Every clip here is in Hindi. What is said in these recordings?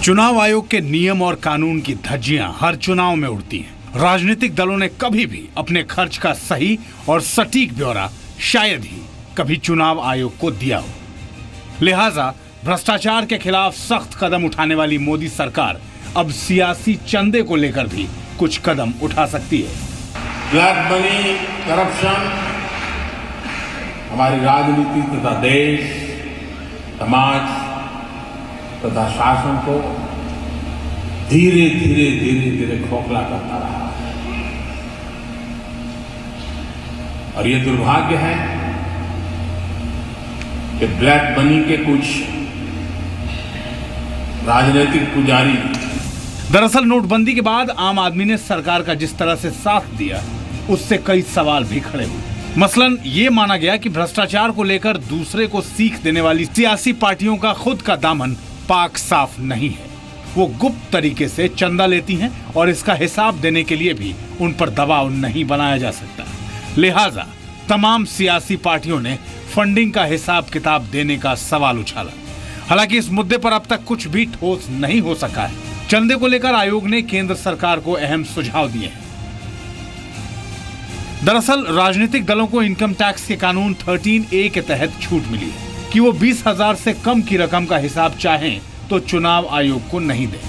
चुनाव आयोग के नियम और कानून की धज्जियां हर चुनाव में उड़ती हैं। राजनीतिक दलों ने कभी भी अपने खर्च का सही और सटीक ब्यौरा शायद ही कभी चुनाव आयोग को दिया हो। लिहाजा भ्रष्टाचार के खिलाफ सख्त कदम उठाने वाली मोदी सरकार अब सियासी चंदे को लेकर भी कुछ कदम उठा सकती है। ब्लैक मनी, करप्शन हमारी राजनीति तथा देश, समाज तथा शासन को धीरे धीरे खोखला करता रहा है। और ये दुर्भाग्य है कि ब्लैक मनी के कुछ राजनीतिक पुजारी। दरअसल नोटबंदी के बाद आम आदमी ने सरकार का जिस तरह से साथ दिया, उससे कई सवाल भी खड़े हुए। मसलन ये माना गया कि भ्रष्टाचार को लेकर दूसरे को सीख देने वाली सियासी पार्टियों का खुद का दामन पाक साफ नहीं है। वो गुप्त तरीके से चंदा लेती हैं और इसका हिसाब देने के लिए भी उन पर दबाव नहीं बनाया जा सकता। लिहाजा तमाम सियासी पार्टियों ने फंडिंग का हिसाब किताब देने का सवाल उछाला। हालांकि इस मुद्दे पर अब तक कुछ भी ठोस नहीं हो सका है। चंदे को लेकर आयोग ने केंद्र सरकार को अहम सुझाव दिए हैं। दरअसल राजनीतिक दलों को इनकम टैक्स के कानून 13A के तहत छूट मिली है कि वो 20,000 से कम की रकम का हिसाब चाहें तो चुनाव आयोग को नहीं दें।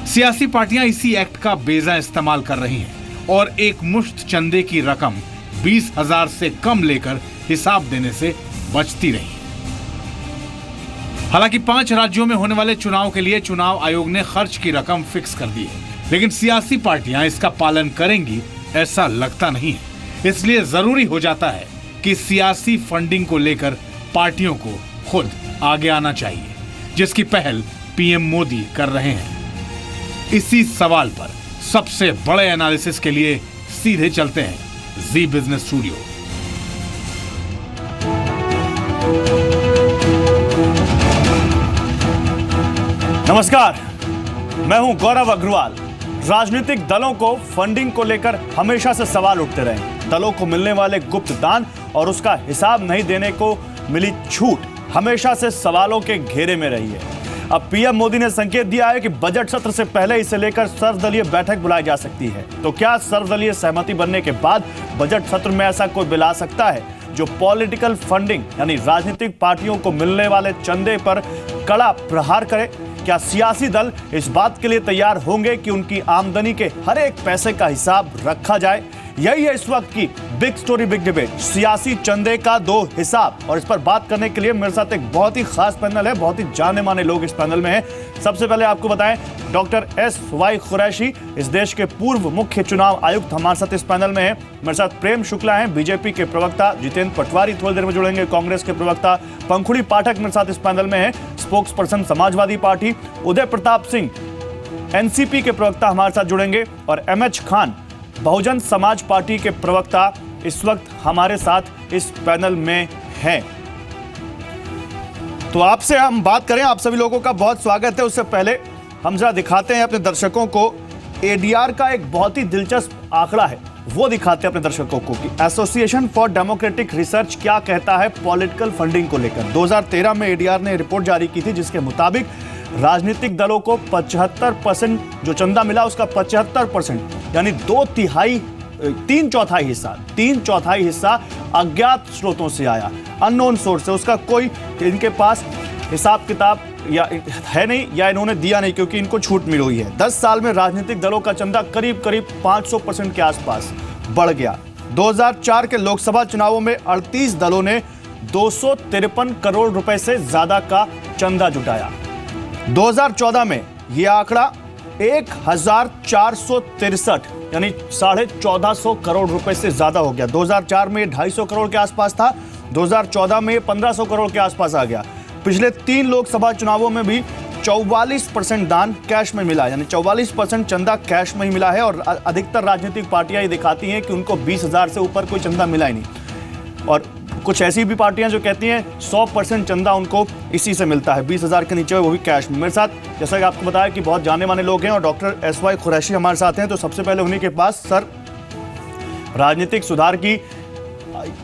सियासी पार्टियां इसी एक्ट का बेजा इस्तेमाल कर रही हैं और एक मुश्त चंदे की रकम 20,000 से कम लेकर हिसाब देने से बचती रही। हालांकि 5 राज्यों में होने वाले चुनाव के लिए चुनाव आयोग ने खर्च की रकम फिक्स कर दी है, लेकिन सियासी पार्टियां इसका पालन करेंगी ऐसा लगता नहीं है। इसलिए जरूरी हो जाता है कि सियासी फंडिंग को लेकर पार्टियों को खुद आगे आना चाहिए, जिसकी पहल पीएम मोदी कर रहे हैं। इसी सवाल पर सबसे बड़े एनालिसिस के लिए सीधे चलते हैं जी बिजनेस स्टूडियो। नमस्कार, मैं हूं गौरव अग्रवाल। राजनीतिक दलों को फंडिंग को लेकर हमेशा से सवाल उठते रहे। दलों को मिलने वाले गुप्त दान और उसका हिसाब नहीं देने को मिली छूट हमेशा से सवालों के घेरे में रही है। अब पीएम मोदी ने संकेत दिया है कि बजट सत्र से पहले इसे लेकर सर्वदलीय बैठक बुलाई जा सकती है। तो क्या सर्वदलीय सहमति बनने के बाद बजट सत्र में ऐसा कोई बिल आ सकता है जो पॉलिटिकल फंडिंग यानी राजनीतिक पार्टियों को मिलने वाले चंदे पर कड़ा प्रहार करे? क्या सियासी दल इस बात के लिए तैयार होंगे कि उनकी आमदनी के हर एक पैसे का हिसाब रखा जाए? यही है इस वक्त की बिग स्टोरी बिग डिबेट, सियासी चंदे का 2 हिसाब। और इस पर बात करने के लिए मेरे साथ एक बहुत ही खास पैनल है, बहुत ही जाने माने लोग इस पैनल में हैं। सबसे पहले आपको बताएं, डॉक्टर SY कुरैशी, इस देश के पूर्व मुख्य चुनाव आयुक्त, हमारे साथ इस पैनल में है। मेरे साथ प्रेम शुक्ला हैं, बीजेपी के प्रवक्ता। जितेंद्र पटवारी थोड़ी देर में जुड़ेंगे, कांग्रेस के प्रवक्ता। पंखुड़ी पाठक मेरे साथ इस पैनल में है, spokes person Samajwadi party. Uday Pratap Singh NCP के प्रवक्ता हमारे साथ जुड़ेंगे। और MH खान, बहुजन समाज पार्टी के प्रवक्ता, इस वक्त हमारे साथ इस पैनल में हैं। तो आपसे हम बात करें, आप सभी लोगों का बहुत स्वागत है। उससे पहले हम जरा दिखाते हैं अपने दर्शकों को ADR का एक बहुत ही दिलचस्प आंकड़ा है, वो दिखाते हैं अपने दर्शकों को कि एसोसिएशन फॉर डेमोक्रेटिक रिसर्च क्या कहता है पॉलिटिकल फंडिंग को लेकर। 2013 में ADR ने रिपोर्ट जारी की थी, जिसके मुताबिक राजनीतिक दलों को 75% जो चंदा मिला, उसका 75% यानी 3 चौथाई हिस्सा अज्ञात स्रोतों से आया, अननोन सोर्स से। उसका कोई इनके पास हिसाब किताब या है नहीं, या इन्होंने दिया नहीं, क्योंकि इनको छूट मिली हुई है। 10 साल में राजनीतिक दलों का चंदा करीब 500% के आसपास बढ़ गया। 2004 के लोकसभा चुनावों में 38 दलों ने 253 करोड़ रुपए से ज्यादा का चंदा जुटाया। 2014 में यह आंकड़ा 1463 यानी 1450 करोड़ रुपए से ज्यादा हो गया। 2004 में 250 करोड़ के आसपास था, 2014 में 1500 करोड़ के आसपास आ गया। पिछले 3 लोकसभा चुनावों में भी 44% दान कैश में मिला, यानी 44% चंदा कैश में ही मिला है। और अधिकतर राजनीतिक पार्टियां ये दिखाती हैं कि उनको 20,000 से ऊपर कोई चंदा मिला ही नहीं। और कुछ ऐसी भी पार्टियां जो कहती हैं 100% चंदा उनको इसी से मिलता है, 20,000 के नीचे, वो भी कैश में। मेरे साथ, जैसा कि आपको बताया, कि बहुत जाने माने लोग हैं और डॉक्टर SY कुरैशी हमारे साथ हैं। तो सबसे पहले उन्हीं के पास, सर, राजनीतिक सुधार की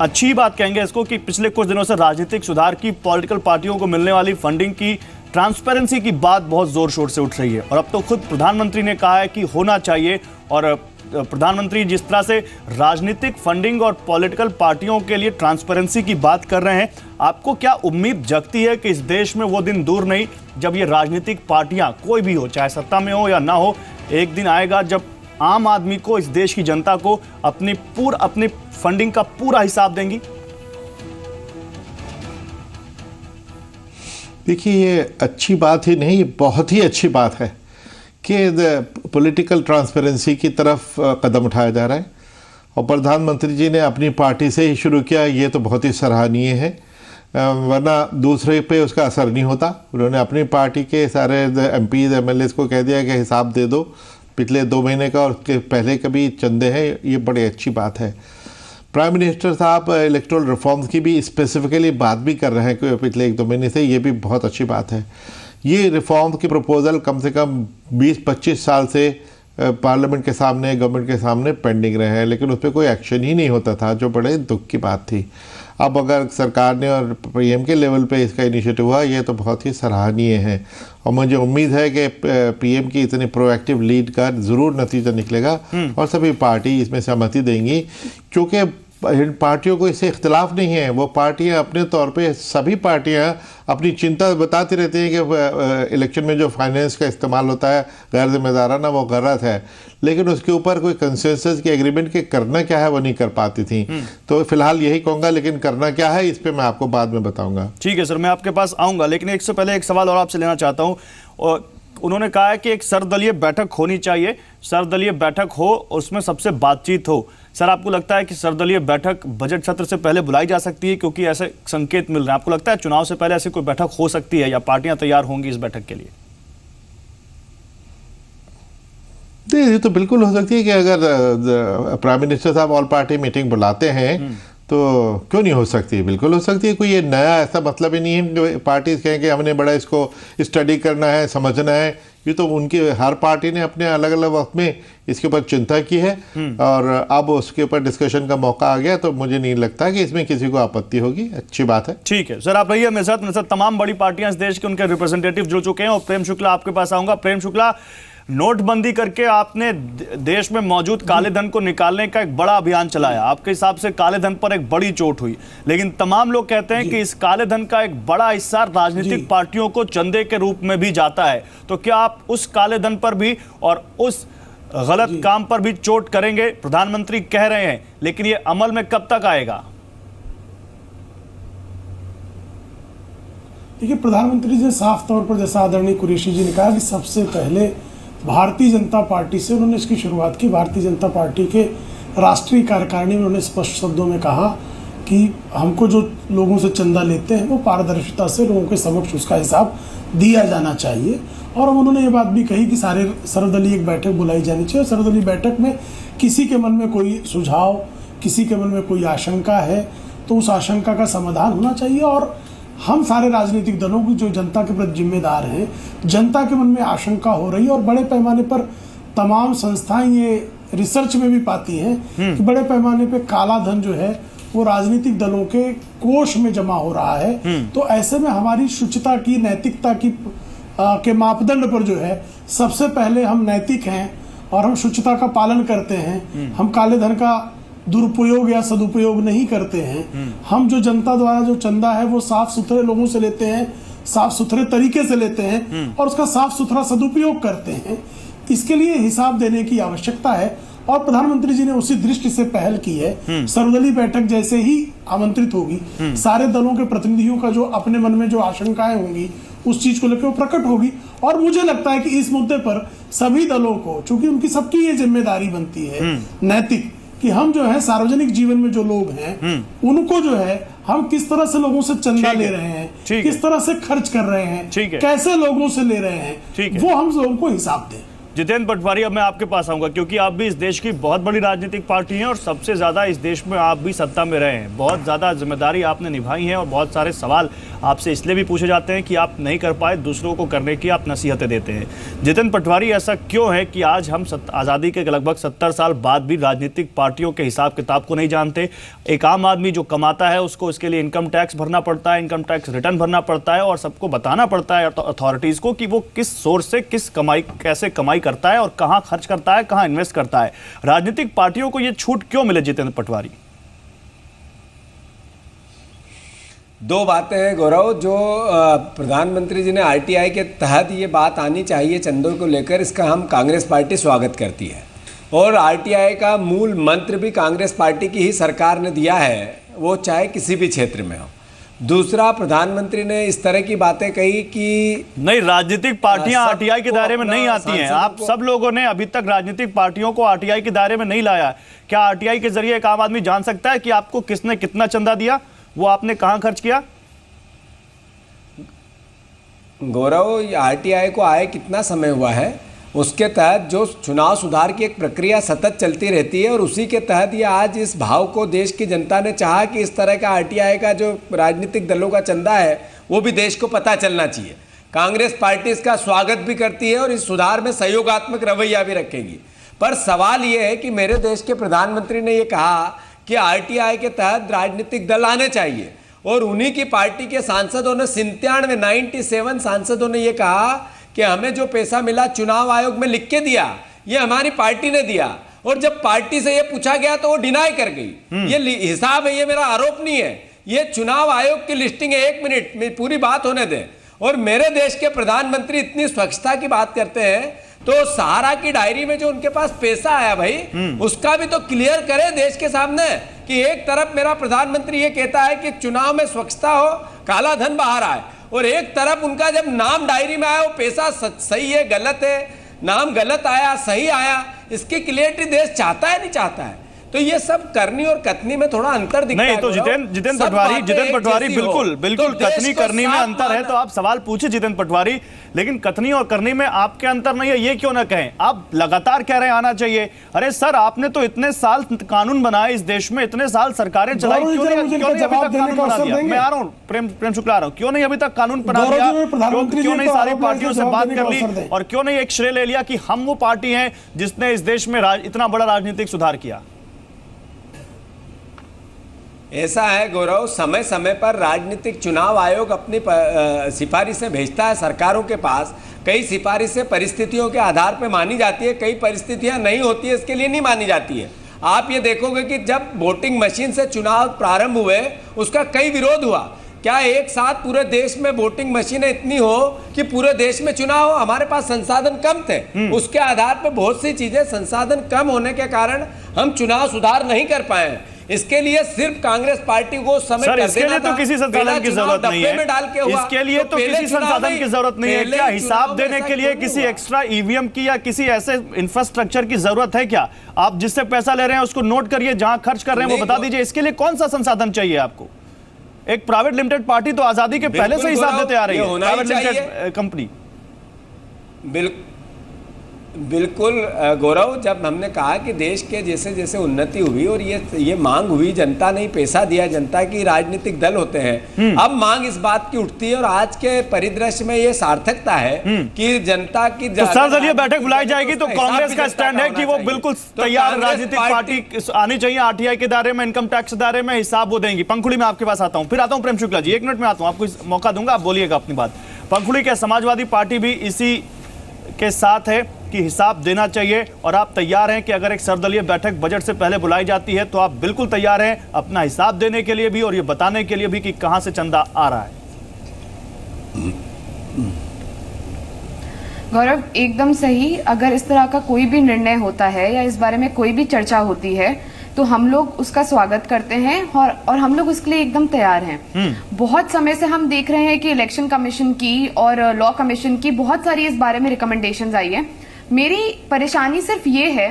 अच्छी बात कहेंगे इसको कि पिछले कुछ दिनों से राजनीतिक सुधार की, पॉलिटिकल पार्टियों को मिलने वाली फंडिंग की ट्रांसपेरेंसी की बात बहुत जोर शोर से उठ रही है और अब तो खुद प्रधानमंत्री ने कहा है कि होना चाहिए। और प्रधानमंत्री जिस तरह से राजनीतिक फंडिंग और पॉलिटिकल पार्टियों के लिए ट्रांसपेरेंसी की बात कर रहे हैं, आपको क्या उम्मीद जगती है कि इस देश में वो दिन दूर नहीं जब ये राजनीतिक पार्टियां कोई भी हो, चाहे सत्ता में हो या ना हो, एक दिन आएगा जब आम आदमी को, इस देश की जनता को अपनी फंडिंग का पूरा हिसाब देंगी? देखिए, ये अच्छी बात ही नहीं, ये बहुत ही अच्छी बात है कि पॉलिटिकल ट्रांसपेरेंसी की तरफ कदम उठाया जा रहा है और प्रधानमंत्री जी ने अपनी पार्टी से ही शुरू किया। ये तो बहुत ही सराहनीय है, वरना दूसरे पे उसका असर नहीं होता। उन्होंने अपनी पार्टी के सारे एमपीज एमएलएस को कह दिया कि हिसाब दे दो पिछले 2 महीने का और उसके पहले का भी चंदे हैं। ये बड़ी अच्छी बात है। प्राइम मिनिस्टर साहब इलेक्टोरल रिफॉर्म्स की भी स्पेसिफिकली बात भी कर रहे हैं पिछले 1-2 महीने से, ये भी बहुत अच्छी बात है। ये रिफॉर्म की प्रपोजल कम से कम 20-25 साल से पार्लियामेंट के सामने, गवर्नमेंट के सामने पेंडिंग रहे हैं, लेकिन उस पर कोई एक्शन ही नहीं होता था, जो बड़े दुख की बात थी। अब अगर सरकार ने और पीएम के लेवल पे इसका इनिशिएटिव हुआ, ये तो बहुत ही सराहनीय है और मुझे उम्मीद है कि पीएम की इतनी प्रोएक्टिव लीड का ज़रूर नतीजा निकलेगा और सभी पार्टी इसमें सहमति देंगी, क्योंकि इन पार्टियों को इससे इख्तिलाफ नहीं है। वो पार्टियां अपने तौर पे, सभी पार्टियां अपनी चिंता बताती रहती हैं कि इलेक्शन में जो फाइनेंस का इस्तेमाल होता है गैर जिम्मेदाराना, वो गलत है, लेकिन उसके ऊपर कोई कंसेंसस की एग्रीमेंट के करना क्या है वो नहीं कर पाती थी। तो फिलहाल यही कहूँगा, लेकिन करना क्या है इस पर मैं आपको बाद में बताऊँगा। ठीक है सर, मैं आपके पास आऊँगा, लेकिन एक से पहले एक सवाल और आपसे लेना चाहता हूँ। उन्होंने कहा है कि एक सर्वदलीय बैठक होनी चाहिए, सर्वदलीय बैठक हो, उसमें सबसे बातचीत हो। सर, आपको लगता है कि सर्वदलीय बैठक बजट सत्र से पहले बुलाई जा सकती है, क्योंकि ऐसे संकेत मिल रहे हैं? आपको लगता है चुनाव से पहले ऐसी कोई बैठक हो सकती है या पार्टियां तैयार होंगी इस बैठक के लिए? ये तो बिल्कुल हो सकती है कि अगर प्राइम मिनिस्टर साहब ऑल पार्टी मीटिंग बुलाते हैं तो क्यों नहीं हो सकती, बिल्कुल हो सकती है। कोई ये नया ऐसा मतलब ही नहीं है कि पार्टीज कहें कि हमने बड़ा इसको स्टडी करना है, समझना है। ये तो उनकी हर पार्टी ने अपने अलग अलग वक्त में इसके ऊपर चिंता की है और अब उसके ऊपर डिस्कशन का मौका आ गया, तो मुझे नहीं लगता कि इसमें किसी को आपत्ति होगी। अच्छी बात है। ठीक है सर, आप रहिए मेरे साथ। तमाम बड़ी पार्टियां इस देश के, उनके रिप्रेजेंटेटिव जुड़ चुके हैं और प्रेम शुक्ला आपके पास आऊंगा। प्रेम शुक्ला, नोटबंदी करके आपने देश में मौजूद काले धन को निकालने का एक बड़ा अभियान चलाया। आपके हिसाब से काले धन पर एक बड़ी चोट हुई, लेकिन तमाम लोग कहते हैं कि इस काले धन का एक बड़ा हिस्सा राजनीतिक पार्टियों को चंदे के रूप में भी जाता है। तो क्या आप उस काले धन पर भी और उस गलत काम पर भी चोट करेंगे? प्रधानमंत्री कह रहे हैं, लेकिन ये अमल में कब तक आएगा? देखिए, प्रधानमंत्री जी साफ तौर पर, जैसा आदरणीय कुरैशी जी ने कहा, कि सबसे पहले भारतीय जनता पार्टी से उन्होंने इसकी शुरुआत की। भारतीय जनता पार्टी के राष्ट्रीय कार्यकारिणी में उन्होंने स्पष्ट शब्दों में कहा कि हमको जो लोगों से चंदा लेते हैं वो पारदर्शिता से लोगों के समक्ष उसका हिसाब दिया जाना चाहिए। और उन्होंने ये बात भी कही कि सारे सर्वदलीय एक बैठक बुलाई जानी चाहिए। सर्वदलीय बैठक में किसी के मन में कोई सुझाव, किसी के मन में कोई आशंका है तो उस आशंका का समाधान होना चाहिए। और हम सारे राजनीतिक दलों की जो जनता के प्रति जिम्मेदार हैं, जनता के मन में आशंका हो रही है और बड़े पैमाने पर तमाम संस्थाएं ये रिसर्च में भी पाती हैं कि बड़े पैमाने पे काला धन जो है वो राजनीतिक दलों के कोष में जमा हो रहा है। तो ऐसे में हमारी शुचिता की, नैतिकता की के मापदंड पर जो है, सबसे पहले हम नैतिक हैं और हम शुचिता का पालन करते हैं। हम काले धन का दुरुपयोग या सदुपयोग नहीं करते हैं। हम जो जनता द्वारा जो चंदा है वो साफ सुथरे लोगों से लेते हैं, साफ सुथरे तरीके से लेते हैं और उसका साफ सुथरा सदुपयोग करते हैं। इसके लिए हिसाब देने की आवश्यकता है और प्रधानमंत्री जी ने उसी दृष्टि से पहल की है। सर्वदलीय बैठक जैसे ही आमंत्रित होगी, सारे दलों के प्रतिनिधियों का जो अपने मन में जो आशंकाएं होंगी उस चीज को लेकर वो प्रकट होगी। और मुझे लगता है कि इस मुद्दे पर सभी दलों को, चूंकि उनकी सबकी ये जिम्मेदारी बनती है नैतिक, कि हम जो है सार्वजनिक जीवन में जो लोग हैं उनको जो है हम किस तरह से लोगों से चंदा ले रहे हैं, किस तरह से खर्च कर रहे हैं, कैसे लोगों से ले रहे हैं, वो हम लोगों को हिसाब दें। जितेंद्र पटवारी, अब मैं आपके पास आऊंगा क्योंकि आप भी इस देश की बहुत बड़ी राजनीतिक पार्टी हैं और सबसे ज़्यादा इस देश में आप भी सत्ता में रहे हैं। बहुत ज़्यादा जिम्मेदारी आपने निभाई है और बहुत सारे सवाल आपसे इसलिए भी पूछे जाते हैं कि आप नहीं कर पाए, दूसरों को करने की आप नसीहतें देते हैं। जितेंद्र पटवारी, ऐसा क्यों है कि आज हम आज़ादी के लगभग 70 साल बाद भी राजनीतिक पार्टियों के हिसाब किताब को नहीं जानते? एक आम आदमी जो कमाता है उसको इसके लिए इनकम टैक्स भरना पड़ता है, इनकम टैक्स रिटर्न भरना पड़ता है और सबको बताना पड़ता है अथॉरिटीज़ को कि वो किस सोर्स से किस कैसे कमाई करता है और कहां खर्च करता है, कहां इन्वेस्ट करता है। राजनीतिक पार्टियों को यह छूट क्यों मिले जितेंद्र पटवारी? दो बातें हैं गौरव, जो प्रधानमंत्री जी ने आरटीआई के तहत ये बात आनी चाहिए चंदों को लेकर, इसका हम कांग्रेस पार्टी स्वागत करती है और आरटीआई का मूल मंत्र भी कांग्रेस पार्टी की ही सरकार ने दिया है, वो चाहे किसी भी क्षेत्र में हो। दूसरा, प्रधानमंत्री ने इस तरह की बातें कही कि नहीं, राजनीतिक पार्टियां आरटीआई के दायरे में नहीं आती हैं। आप सब लोगों ने अभी तक राजनीतिक पार्टियों को आरटीआई के दायरे में नहीं लाया। क्या आरटीआई के जरिए एक आम आदमी जान सकता है कि आपको किसने कितना चंदा दिया, वो आपने कहां खर्च किया? गौरव, आरटीआई को आए कितना समय हुआ है, उसके तहत जो चुनाव सुधार की एक प्रक्रिया सतत चलती रहती है और उसी के तहत ये आज इस भाव को देश की जनता ने चाहा कि इस तरह का आरटीआई का जो राजनीतिक दलों का चंदा है वो भी देश को पता चलना चाहिए। कांग्रेस पार्टी इसका स्वागत भी करती है और इस सुधार में सहयोगात्मक रवैया भी रखेगी। पर सवाल ये है कि मेरे देश के प्रधानमंत्री ने ये कहा कि आरटीआई के तहत राजनीतिक दल आने चाहिए और उन्हीं की पार्टी के सांसदों ने 97 सांसदों ने ये कहा कि हमें जो पैसा मिला चुनाव आयोग में लिख के दिया, ये हमारी पार्टी ने दिया। और जब पार्टी से ये पूछा गया तो वो डिनाई कर गई। ये हिसाब है, ये मेरा आरोप नहीं है, ये चुनाव आयोग की लिस्टिंग है। 1 मिनट में पूरी बात होने दें। और मेरे देश के प्रधानमंत्री इतनी स्वच्छता की बात करते हैं तो सहारा की डायरी में जो उनके पास पैसा आया भाई, उसका भी तो क्लियर करें देश के सामने कि एक तरफ मेरा प्रधानमंत्री ये कहता है कि चुनाव में स्वच्छता हो, काला धन बाहर आए, और एक तरफ उनका जब नाम डायरी में आया वो पैसा सही है गलत है, नाम गलत आया सही आया, इसकी क्लियरिटी देश चाहता है नहीं चाहता है? तो ये सब करनी और कथनी में थोड़ा अंतर दिखता है। नहीं तो जितेंद्र पटवारी बिल्कुल कथनी करनी में अंतर है, तो आप सवाल पूछे जितेंद्र पटवारी, लेकिन कथनी और करनी में आपके अंतर नहीं है, ये क्यों ना कहें? आप लगातार कह रहे हैं आना चाहिए। अरे सर, आपने तो इतने साल कानून बनाए इस देश में, इतने साल सरकारें चलाई, क्यों नहीं अभी तक कानून बना दिया? मैं आ रहा हूँ, प्रेम शुक्ला आ रहा हूँ, क्यों नहीं अभी तक कानून बना दिया? क्यों नहीं सारी पार्टियों से बात कर ली और क्यों नहीं एक श्रेय ले लिया कि हम वो पार्टी हैं जिसने इस देश में इतना बड़ा राजनीतिक सुधार किया? ऐसा है गौरव, समय समय पर राजनीतिक चुनाव आयोग अपनी सिफारिशें भेजता है सरकारों के पास। कई सिफारिशें परिस्थितियों के आधार पर मानी जाती है, कई परिस्थितियां नहीं होती है, इसके लिए नहीं मानी जाती है। आप ये देखोगे कि जब वोटिंग मशीन से चुनाव प्रारंभ हुए उसका कई विरोध हुआ। क्या एक साथ पूरे देश में वोटिंग मशीनें इतनी हो कि पूरे देश में चुनाव हो? हमारे पास संसाधन कम थे, उसके आधार पर बहुत सी चीजें, संसाधन कम होने के कारण हम चुनाव सुधार नहीं कर पाए। इसके लिए सिर्फ कांग्रेस पार्टी को समय सर, इसके लिए तो किसी संसाधन की जरूरत नहीं है। इसके लिए तो किसी संसाधन की जरूरत नहीं है। क्या हिसाब देने के लिए किसी एक्स्ट्रा ईवीएम की या किसी ऐसे इंफ्रास्ट्रक्चर की जरूरत है क्या? आप जिससे पैसा ले रहे हैं उसको नोट करिए, जहां खर्च कर रहे हैं वो बता दीजिए। इसके लिए कौन सा संसाधन चाहिए आपको? एक प्राइवेट लिमिटेड पार्टी तो आजादी के पहले से हिसाब देते आ रही है, प्राइवेट लिमिटेड कंपनी। बिल्कुल गौरव, जब हमने कहा कि देश के जैसे जैसे उन्नति हुई और ये मांग हुई, जनता ने पैसा दिया, जनता की राजनीतिक दल होते हैं, अब मांग इस बात की उठती है और आज के परिदृश्य में ये सार्थकता है कि जनता की तो सर्वदलीय बैठक बुलाई जाएगी तो कांग्रेस का स्टैंड है कि वो बिल्कुल तैयार राजनीतिक पार्टी आनी चाहिए, आरटीआई के दायरे में, इनकम टैक्स के दायरे में हिसाब वो देंगी। पंखुड़ी में आपके पास आता हूं, फिर आता हूं प्रेम शुक्ला जी, 1 मिनट में आता हूं, आपको मौका दूंगा, आप बोलिएगा अपनी बात। पंखुड़ी के समाजवादी पार्टी भी इसी के साथ है कि हिसाब देना चाहिए और आप तैयार हैं कि अगर एक सर्वदलीय बैठक बजट से पहले बुलाई जाती है तो आप बिल्कुल तैयार हैं अपना हिसाब देने के लिए भी और ये बताने के लिए भी कि कहां से चंदा आ रहा है? गौरव, एकदम सही। अगर इस तरह का कोई भी निर्णय होता है या इस बारे में कोई भी चर्चा होती है तो हम लोग उसका स्वागत करते हैं और हम लोग उसके लिए एकदम तैयार हैं। बहुत समय से हम देख रहे हैं कि इलेक्शन कमीशन की और लॉ कमीशन की बहुत सारी इस बारे में रिकमेंडेशंस आई है। मेरी परेशानी सिर्फ ये है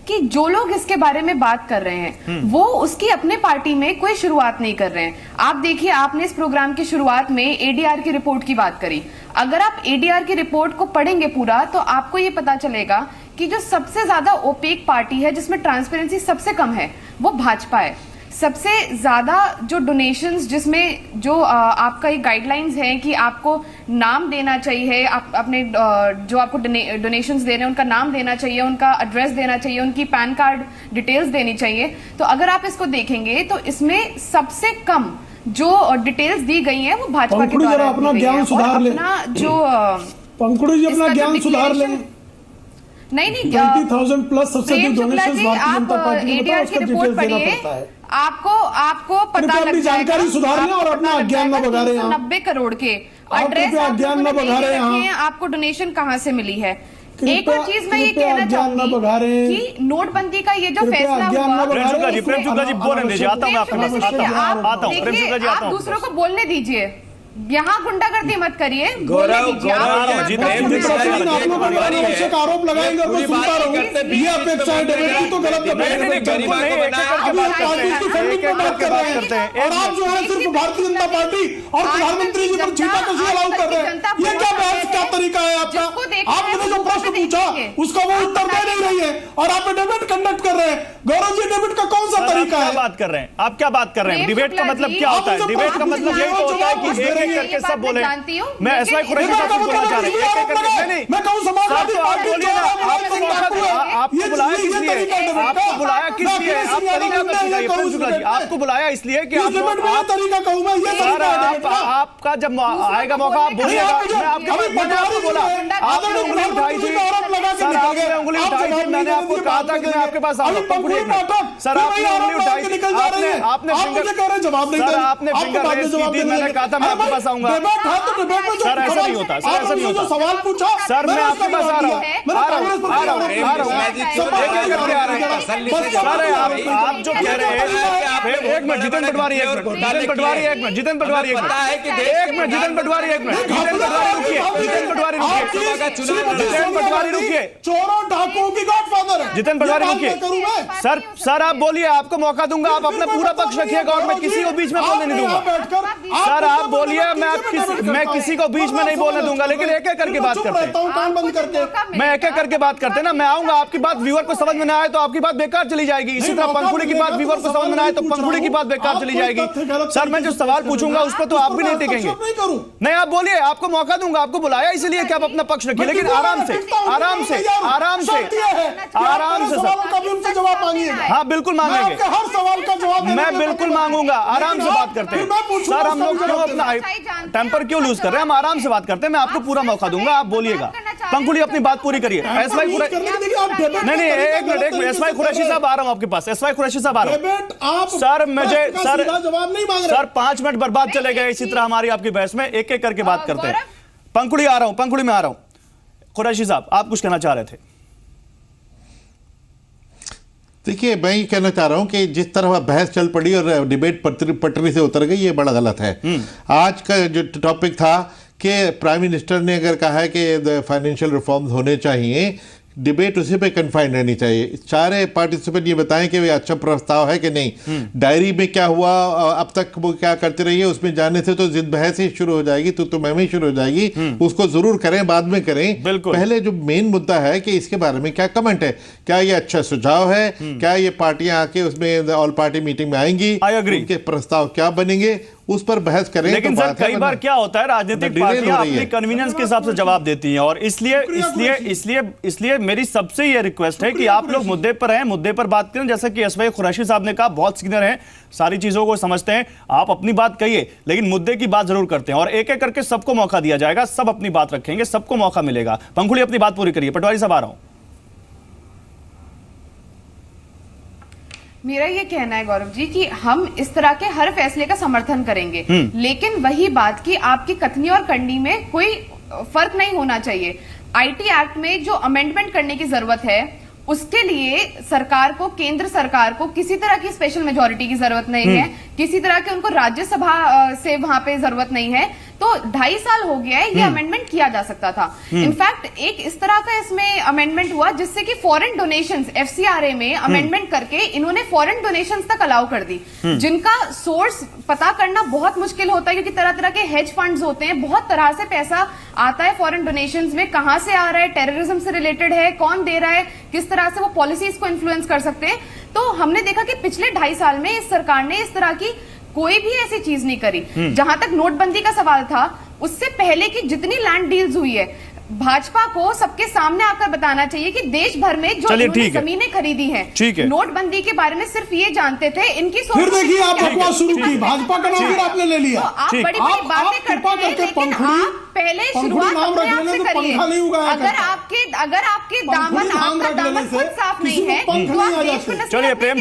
कि जो लोग इसके बारे में बात कर रहे हैं वो उसकी अपने पार्टी में कोई शुरुआत नहीं कर रहे हैं। आप देखिए, आपने इस प्रोग्राम की शुरुआत में एडीआर की रिपोर्ट की बात करी। अगर आप एडीआर की रिपोर्ट को पढ़ेंगे पूरा तो आपको ये पता चलेगा कि जो सबसे ज्यादा ओपेक पार्टी है, जिसमें ट्रांसपेरेंसी सबसे कम है, वो भाजपा है। सबसे ज्यादा जो डोनेशंस, जिसमें जो आपका ये गाइडलाइंस है कि आपको नाम देना चाहिए, आप अपने जो आपको डोनेशंस दे रहे हैं उनका नाम देना चाहिए, उनका एड्रेस देना चाहिए, उनकी पैन कार्ड डिटेल्स देनी चाहिए। तो अगर आप इसको देखेंगे तो इसमें सबसे कम जो डिटेल्स दी गई हैं वो भाजपा के द्वारा अपना ज्ञान सुधार ले। जो पंकुड़ी जी अपना ज्ञान सुधार ले। नहीं 20,000 प्लस सबसे अधिक डोनेशंस भारतीय जनता पार्टी ने बताया, उसका डिटेल्स देना पड़ता है। आपको पता लग जानकारी सुधार लें और अपना अज्ञान न बघा रहे हैं। 90 करोड़ के एड्रेस अज्ञान न बघा रहे हैं। आपको डोनेशन कहां से मिली है? एक और चीज मैं ये कहना चाहूंगी कि नोटबंदी का ये जो फैसला हुआ, आप दूसरों को बोलने दीजिए, यहाँ गुंडागर्दी मत करिए। आरोप लगाएंगे ये अपेक्षा है तो गलत और आप जो है सिर्फ भारतीय जनता पार्टी और प्रधानमंत्री जी पर छीटा कसी अलाउ कर रहे हैं। ये क्या बहस क्या तरीका है आपका? आपने जो प्रश्न पूछा उसका वो उत्तर दे नहीं रही है और आप डिबेट कंडक्ट कर रहे हैं। गौरव जी, डिबेट का कौन सा तरीका है? बात कर रहे हैं आप, क्या बात कर रहे हैं? डिबेट का मतलब क्या होता है? डिबेट का मतलब यही तो होता है कि एक करके सब बोले। मैं एसवाई कुरैशी साहब को बोलना चाह रहे हैं। मैं कहूं समाजवादी पार्टी आपको बुलाया किस लिए? आपको बुलाया किस लिए? आप तरीका मत सिखाइए प्रेम शुक्ला जी। आपको बुलाया इसलिए कि तरीका कहूं मैं ये आपका जब आएगा मौका आप बोलिएगा। मैंने आपको बोला, आपने उंगली उठाई थी सर, आपने उंगली उठाई थी, मैंने आपको कहा था कि मैं आपके पास आऊंगा। सर आपने उंगली उठाई थी, आपने फिंगर रेज की थी, मैंने कहा था मैं आपके पास आऊंगा। सर ऐसा नहीं होता, सर ऐसा नहीं होता। सवाल पूछा सर मैं आपके पास आ रहा हूँ। सर आप जो कह रहे हैं, एक मिनट जितेंद्र पटवारी, एक मिनट जितेंद्र पटवारी, एक मिनट जितेंद्र पटवारी, एक मिनट जितेंद्र पटवारी, एक मिनट जितेंद्र पटवारी रुकिए, जितेंद्र पटवारी रुकिए, जितेंद्र पटवारी रुकिए, चोरों डाकुओं की गॉडफादर है जितेंद्र पटवारी रुकिए। सर आप बोलिए, आपको मौका दूंगा, आप अपना पूरा पक्ष रखिएगा और मैं किसी को बीच में बोलने नहीं दूंगा। सर आप बोलिए, मैं किसी को बीच में नहीं बोलने दूंगा, लेकिन एक एक करके बात करते हैं। मैं एक एक करके बात करते हैं ना, मैं आऊंगा, आपकी बात व्यूअर को समझ में ना आए तो आपकी बात बेकार चली जाएगी। इसी तरह पंखुड़ी की बात व्यूअर को समझ में ना आए तो पंखुड़ी की बात बेकार चली जाएगी। सर मैं जो सवाल पूछूंगा उस पर तो आप भी नहीं टिकेंगे। नहीं आप बोलिए, आपको मौका दूंगा, आपको बुलाया इसलिए कि आप अपना पक्ष रखिए, लेकिन आराम से आराम से आराम से आराम से सर जवाब मांगिए। हाँ बिल्कुल मांगेंगे, हर सवाल का जवाब मैं बिल्कुल मांगूंगा। आराम से बात करते हैं सर, हम लोग क्यों अपना टेम्पर क्यों लूज कर रहे हैं? हम आराम से बात करते हैं, मैं आपको पूरा मौका दूंगा, आप बोलिएगा। पंखुड़ी अपनी बात पूरी करिए। एसवाई नहीं एक मिनट एसवाई कुरैशी साहब आ रहा हूं आपके पास। एसवाई कुरैशी साहब आ रहा हूं सर। मुझे सर 5 मिनट बर्बाद चले गए इसी तरह हमारी आपकी बहस में। एक एक करके बात करते हैं। पंखुड़ी आ रहा हूं, पंखुड़ी में आ रहा हूं। कुरैशी साहब आप कुछ कहना चाह रहे थे? देखिए, मैं ये कहना चाह रहा हूं कि जिस तरह बहस चल पड़ी और डिबेट पटरी से उतर गई, ये बड़ा गलत है। आज का जो टॉपिक था कि प्राइम मिनिस्टर ने अगर कहा है कि फाइनेंशियल रिफॉर्म्स होने चाहिए, डिबेट उसी पे कन्फाइंड रहनी चाहिए। सारे पार्टिसिपेंट ये बताएं कि वे अच्छा प्रस्ताव है कि नहीं, डायरी में क्या हुआ, अब तक वो क्या करते रहिए, उसमें जाने से तो जिद बहस ही शुरू हो जाएगी, तो मैं ही शुरू हो जाएगी। उसको जरूर करें, बाद में करें। पहले जो मेन मुद्दा है कि इसके बारे में क्या कमेंट है, क्या ये अच्छा सुझाव है, क्या ये पार्टियां आके उसमें ऑल पार्टी मीटिंग में आएंगी, उनके प्रस्ताव क्या बनेंगे, उस पर बहस करें। लेकिन सर कई बार क्या होता है, राजनीतिक पार्टियां अपनी कन्वीनियंस के हिसाब से जवाब देती हैं, और इसलिए मेरी सबसे यह रिक्वेस्ट है कि आप लोग मुद्दे पर हैं, मुद्दे पर बात करें। जैसा कि एसवाई कुरैशी साहब ने कहा, बहुत सीनियर हैं, सारी चीजों को समझते हैं, आप अपनी बात कहिए, लेकिन मुद्दे की बात जरूर करते हैं और एक एक करके सबको मौका दिया जाएगा, सब अपनी बात रखेंगे, सबको मौका मिलेगा। पंखुड़ी अपनी बात पूरी करिए। पटवारी साहब आ रहा हूं। मेरा ये कहना है गौरव जी कि हम इस तरह के हर फैसले का समर्थन करेंगे, लेकिन वही बात कि आपकी कथनी और करनी में कोई फर्क नहीं होना चाहिए। आईटी एक्ट में जो अमेंडमेंट करने की जरूरत है, उसके लिए सरकार को, केंद्र सरकार को किसी तरह की स्पेशल मेजॉरिटी की जरूरत नहीं है, किसी तरह के उनको राज्यसभा से वहां पे जरूरत नहीं है। तो तो 2.5 साल हो गया है, ये अमेंडमेंट किया जा सकता था। इनफैक्ट एक इस तरह का इसमें अमेंडमेंट हुआ जिससे कि फॉरेन डोनेशंस FCRA में अमेंडमेंट करके इन्होंने फॉरेन डोनेशंस तक अलाउ कर दी, जिनका सोर्स पता करना बहुत मुश्किल होता है, क्योंकि तरह तरह के हेज फंड्स होते हैं, बहुत तरह से पैसा आता है फॉरेन डोनेशंस में, कहां से आ रहा है, टेररिज्म से रिलेटेड है, कौन दे रहा है, किस तरह से वो पॉलिसीज को इन्फ्लुएंस कर सकते हैं। तो हमने देखा कि पिछले 2.5 साल में इस सरकार ने इस तरह की कोई भी ऐसी चीज नहीं करी। जहां तक नोटबंदी का सवाल था, उससे पहले की जितनी लैंड डील्स हुई है, भाजपा को सबके सामने आकर बताना चाहिए कि देश भर में जो इन्होंने जमीनें खरीदी हैं, नोटबंदी के बारे में सिर्फ ये जानते थे, इनकी सोच। फिर देखिए आप बकवास शुरू की, भाजपा का नाम फिर आपने ले लिया। आप बड़ी बड़ी बातें करते हैं, लेकिन आप पहले शुरुआत अपने आप से करिए। अगर आपके दामन, आपका दामन खुद साफ नहीं है तो आप देश को। चलिए प्रेम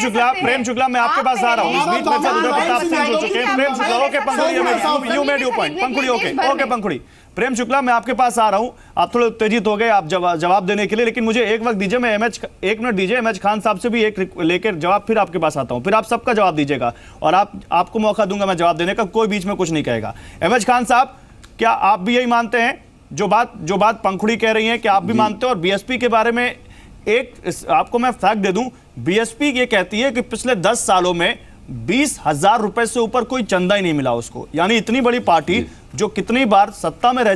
शुक्ला मैं आपके पास आ रहा हूँ, इस बीच में उदय प्रताप सिंह जुड़ चुके हैं। Prem Shukla, okay Pankhuri, you made your point. Pankhuri, okay Pankhuri. Prem Shukla मैं आपके पास आ रहा हूं, आप थोड़े उत्तेजित हो गए आप जवाब देने के लिए, लेकिन मुझे एक वक्त दीजिए, मैं एक मिनट दीजिए, एमएच खान साहब से भी एक लेकर जवाब, फिर आपके पास आता हूं, फिर आप सबका जवाब दीजिएगा और आपको मौका दूंगा मैं जवाब देने का, कोई बीच में कुछ नहीं कहेगा। एमएच खान साहब, क्या आप भी यही मानते हैं जो बात पंखुड़ी कह रही है, कि आप भी मानते हो? और बीएसपी के बारे में आपको मैं फैक्ट दे दूं, बीएसपी ये कहती है कि पिछले 10 सालों में 20,000 रुपए से ऊपर कोई चंदा ही नहीं मिला उसको। यानी इतनी बड़ी पार्टी जो कितनी बार सत्ता में रह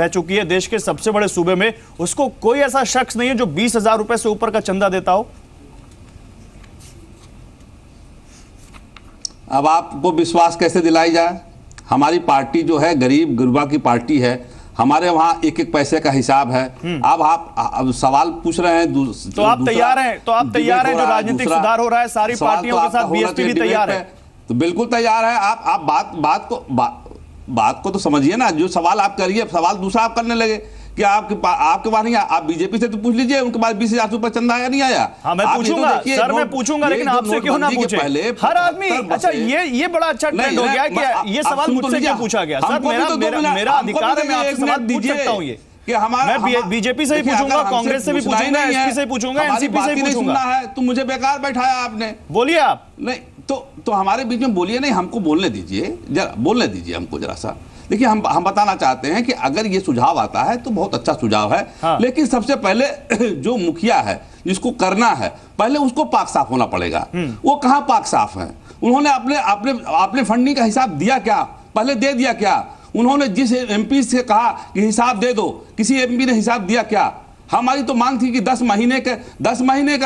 चुकी है देश के सबसे बड़े सूबे में, उसको कोई ऐसा शख्स नहीं है जो 20,000 रुपए से ऊपर का चंदा देता हो। अब आपको विश्वास कैसे दिलाई जाए? हमारी पार्टी जो है गरीब गुरबा की पार्टी है, हमारे वहाँ एक एक पैसे का हिसाब है। अब आप सवाल पूछ रहे हैं तो आप तैयार हैं? तो आप तैयार हैं जो राजनीतिक सुधार हो रहा है सारी पार्टियों के साथ, बीएसपी भी तैयार है? तो बिल्कुल तैयार है। आप बात को तो समझिए ना। जो सवाल आप करिए, सवाल दूसरा आप करने लगे कि आपके पास नहीं, आप बीजेपी से तो पूछ लीजिए, उनके पास 20,000 रुपए चंदा आया नहीं आया। हाँ मैं पूछूंगा सर, मैं पूछूंगा, लेकिन आपसे क्यों ना पूछे? हर आदमी, अच्छा ये बड़ा अच्छा ट्रेंड हो गया कि ये सवाल मुझसे क्यों पूछा गया? सर मेरा अधिकार है, मैं आपसे सवाल पूछ सकता हूँ ये कि मैं बीजेपी से ही पूछूंगा, कांग्रेस से भी पूछूंगा, एसपी से पूछूंगा, एनसीपी से ही पूछूंगा। तो मुझे बेकार बैठाया आपने। बोलिए आप। नहीं तो हमारे बीच में बोलिए नहीं, हमको बोलने दीजिए, जरा बोलने दीजिए हमको जरा सा। देखिए हम बताना चाहते हैं कि अगर ये सुझाव आता है तो बहुत अच्छा सुझाव है। हाँ। लेकिन सबसे पहले जो मुखिया है जिसको करना है, पहले उसको पाक साफ होना पड़ेगा। वो कहाँ पाक साफ है? उन्होंने अपने फंडिंग का हिसाब दिया क्या? पहले दे दिया क्या? उन्होंने जिस एमपी से कहा कि हिसाब दे दो, किसी एमपी ने हिसाब दिया क्या? हमारी तो मांग थी कि 10 महीने के